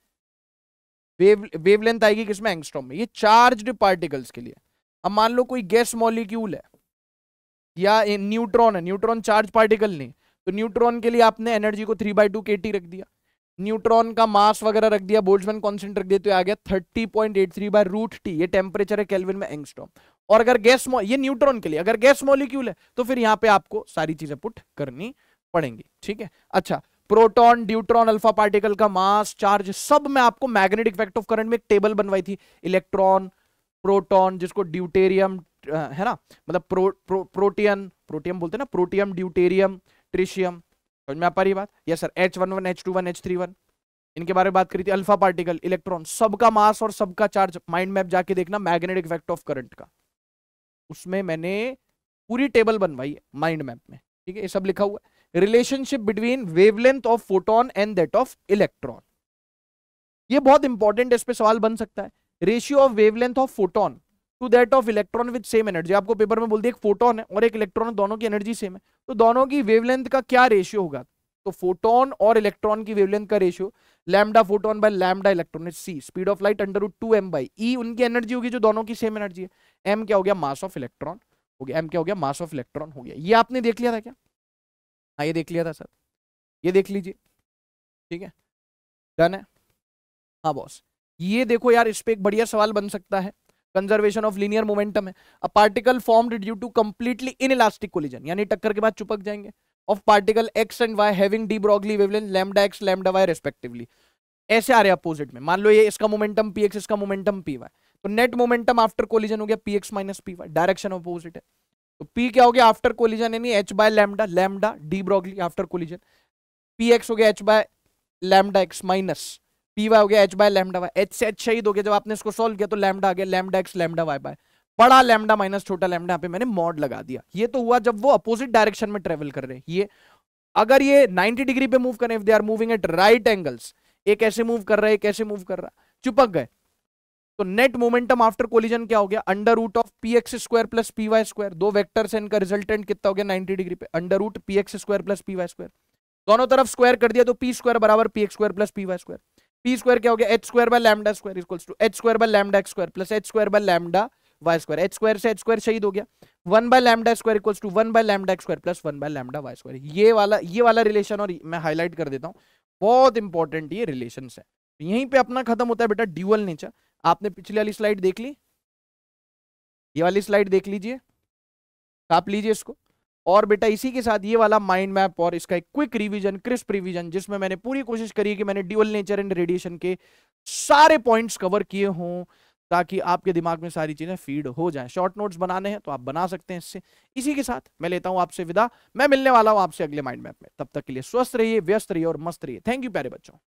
वेवलेंथ आएगी किसमें, एंगस्ट्रॉम में। ये चार्ज्ड पार्टिकल्स के लिए। अब मान लो कोई गैस मॉलिक्यूल है या न्यूट्रॉन है, न्यूट्रॉन चार्ज पार्टिकल नहीं, तो न्यूट्रॉन के लिए आपने एनर्जी को 3/2 kT रख दिया, न्यूट्रॉन का मास वगैरह रख दिया, बोल्ट्जमैन कांस्टेंट रख दिया, तो आ गया 30.83/√T। ये टेम्परेचर है केल्विन में, एंगस्ट्रॉम। और अगर गैस, ये न्यूट्रॉन के लिए, अगर गैस मॉलिक्यूल है तो फिर यहाँ पे आपको सारी चीजें पुट करनी पड़ेंगी। ठीक है, अच्छा, प्रोटॉन, ड्यूट्रॉन, अल्फा पार्टिकल का मास, चार्ज, सब में आपको मैग्नेटिक इफेक्ट ऑफ करंट में एक टेबल बनवाई थी। इलेक्ट्रॉन, प्रोटॉन जिसको ड्यूटेरियम है ना, मतलब प्रोटियम बोलते हैं ना, प्रोटियम, ड्यूटेरियम, ट्रिशियम, समझ में आ पा रही बात? Yes sir. H11, H21, H31, इनके बारे में बात करी थी। अल्फा पार्टिकल, इलेक्ट्रॉन, सबका मास और सबका चार्ज, माइंड मैप जाके देखना मैग्नेटिक इफेक्ट ऑफ करंट का, उसमें मैंने पूरी टेबल बनवाई है माइंड मैप में। ठीक है, ये सब लिखा हुआ है। Relationship between wavelength of photon and that of electron, ये बहुत इंपॉर्टेंट है, इस पे सवाल बन सकता है। Ratio of wavelength of photon to that of electron with same energy. आपको पेपर में बोल दिया एक फोटोन है और एक इलेक्ट्रॉन, दोनों की एनर्जी सेम है, तो दोनों की वेवलेंथ का क्या रेशियो होगा, तो फोटोन और इलेक्ट्रॉन की वेवलेंथ का ratio lambda photon by lambda electron, C speed of light √2m/e, उनकी एनर्जी होगी जो दोनों की सेम एनर्जी है। m क्या हो गया, मास ऑफ इलेक्ट्रॉन हो गया, m क्या हो गया, मास ऑफ इलेक्ट्रॉन हो गया। ये आपने देख लिया था क्या? हाँ ये देख लिया था सर, ये देख लीजिए, ठीक है, डन है। हाँ बॉस, ये देखो यार, इस पे एक बढ़िया सवाल बन सकता है। कंजर्वेशन ऑफ लीनियर मोमेंटम है, a particle formed due to completely inelastic collision, यानी टक्कर के बाद चिपक जाएंगे, of particle x and y having de Broglie wavelength lambda x lambda y respectively. ऐसे आ रहे अपोजिट में, मान लो ये इसका मोमेंटम px, इसका मोमेंटम py, तो नेट मोमेंटम आफ्टर कोलिजन हो गया px minus py, direction opposite है। तो p क्या हो गया आफ्टर कोलिजन, यानी h by lambda, lambda de Broglie after collision, px हो गया h by lambda x minus py हो गया h by lambda y, h से h शहीद हो गया, जब आपने इसको सॉल्व किया तो लैम्डा आ गया lambda x lambda y by बड़ा लैम्डा माइनस छोटा लैम्डा, यहाँ पे मैंने मॉड लगा दिया। ये तो हुआ जब वो अपोजिट डायरेक्शन में ट्रेवल कर रहे हैं। ये अगर ये 90 डिग्री पे मूव करें, if they are moving at right angles, एक ऐसे मूव कर रहा है, एक ऐसे मूव कर रहा, चिपक गए, तो नेट मोमेंटम आफ्टर कोलिजन क्या हो गया, √px² प्लस py², दो वेक्टर्स हैं, इनका रिजल्टेंट कितना हो गया 90 डिग्री पे, √px² प्लस py², दोनों तरफ स्क्वायर कर दिया तो p² बराबर px² प्लस py², p² क्या हो गया h² by lambda square equals to h² by lambda x² plus h² by lambda y², h² से h² शहीद हो गया, 1 by lambda square equals to 1 by lambda x² plus 1 by lambda y²। ये वाला relation, और मैं हाईलाइट कर देता हूँ, बहुत इंपॉर्टेंट ये रिलेशंस है। यहीं पे अपना खत्म होता है बेटा ड्यूअल नेचर। आपने पिछली वाली स्लाइड देख ली, ये वाली स्लाइड देख लीजिए, काप लीजिए इसको, और बेटा इसी के साथ ये वाला माइंड मैप और इसका एक क्विक रिवीजन, क्रिस्प रिवीजन, जिसमें मैंने पूरी कोशिश करी कि मैंने ड्यूअल नेचर एंड रेडिएशन के सारे पॉइंट्स कवर किए हों, ताकि आपके दिमाग में सारी चीजें फीड हो जाएं। शॉर्ट नोट्स बनाने हैं तो आप बना सकते हैं इससे। इसी के साथ मैं लेता हूं आपसे विदा, मैं मिलने वाला हूं आपसे अगले माइंड मैप में। तब तक के लिए स्वस्थ रहिए, व्यस्त रहिए और मस्त रहिए। थैंक यू प्यारे बच्चों।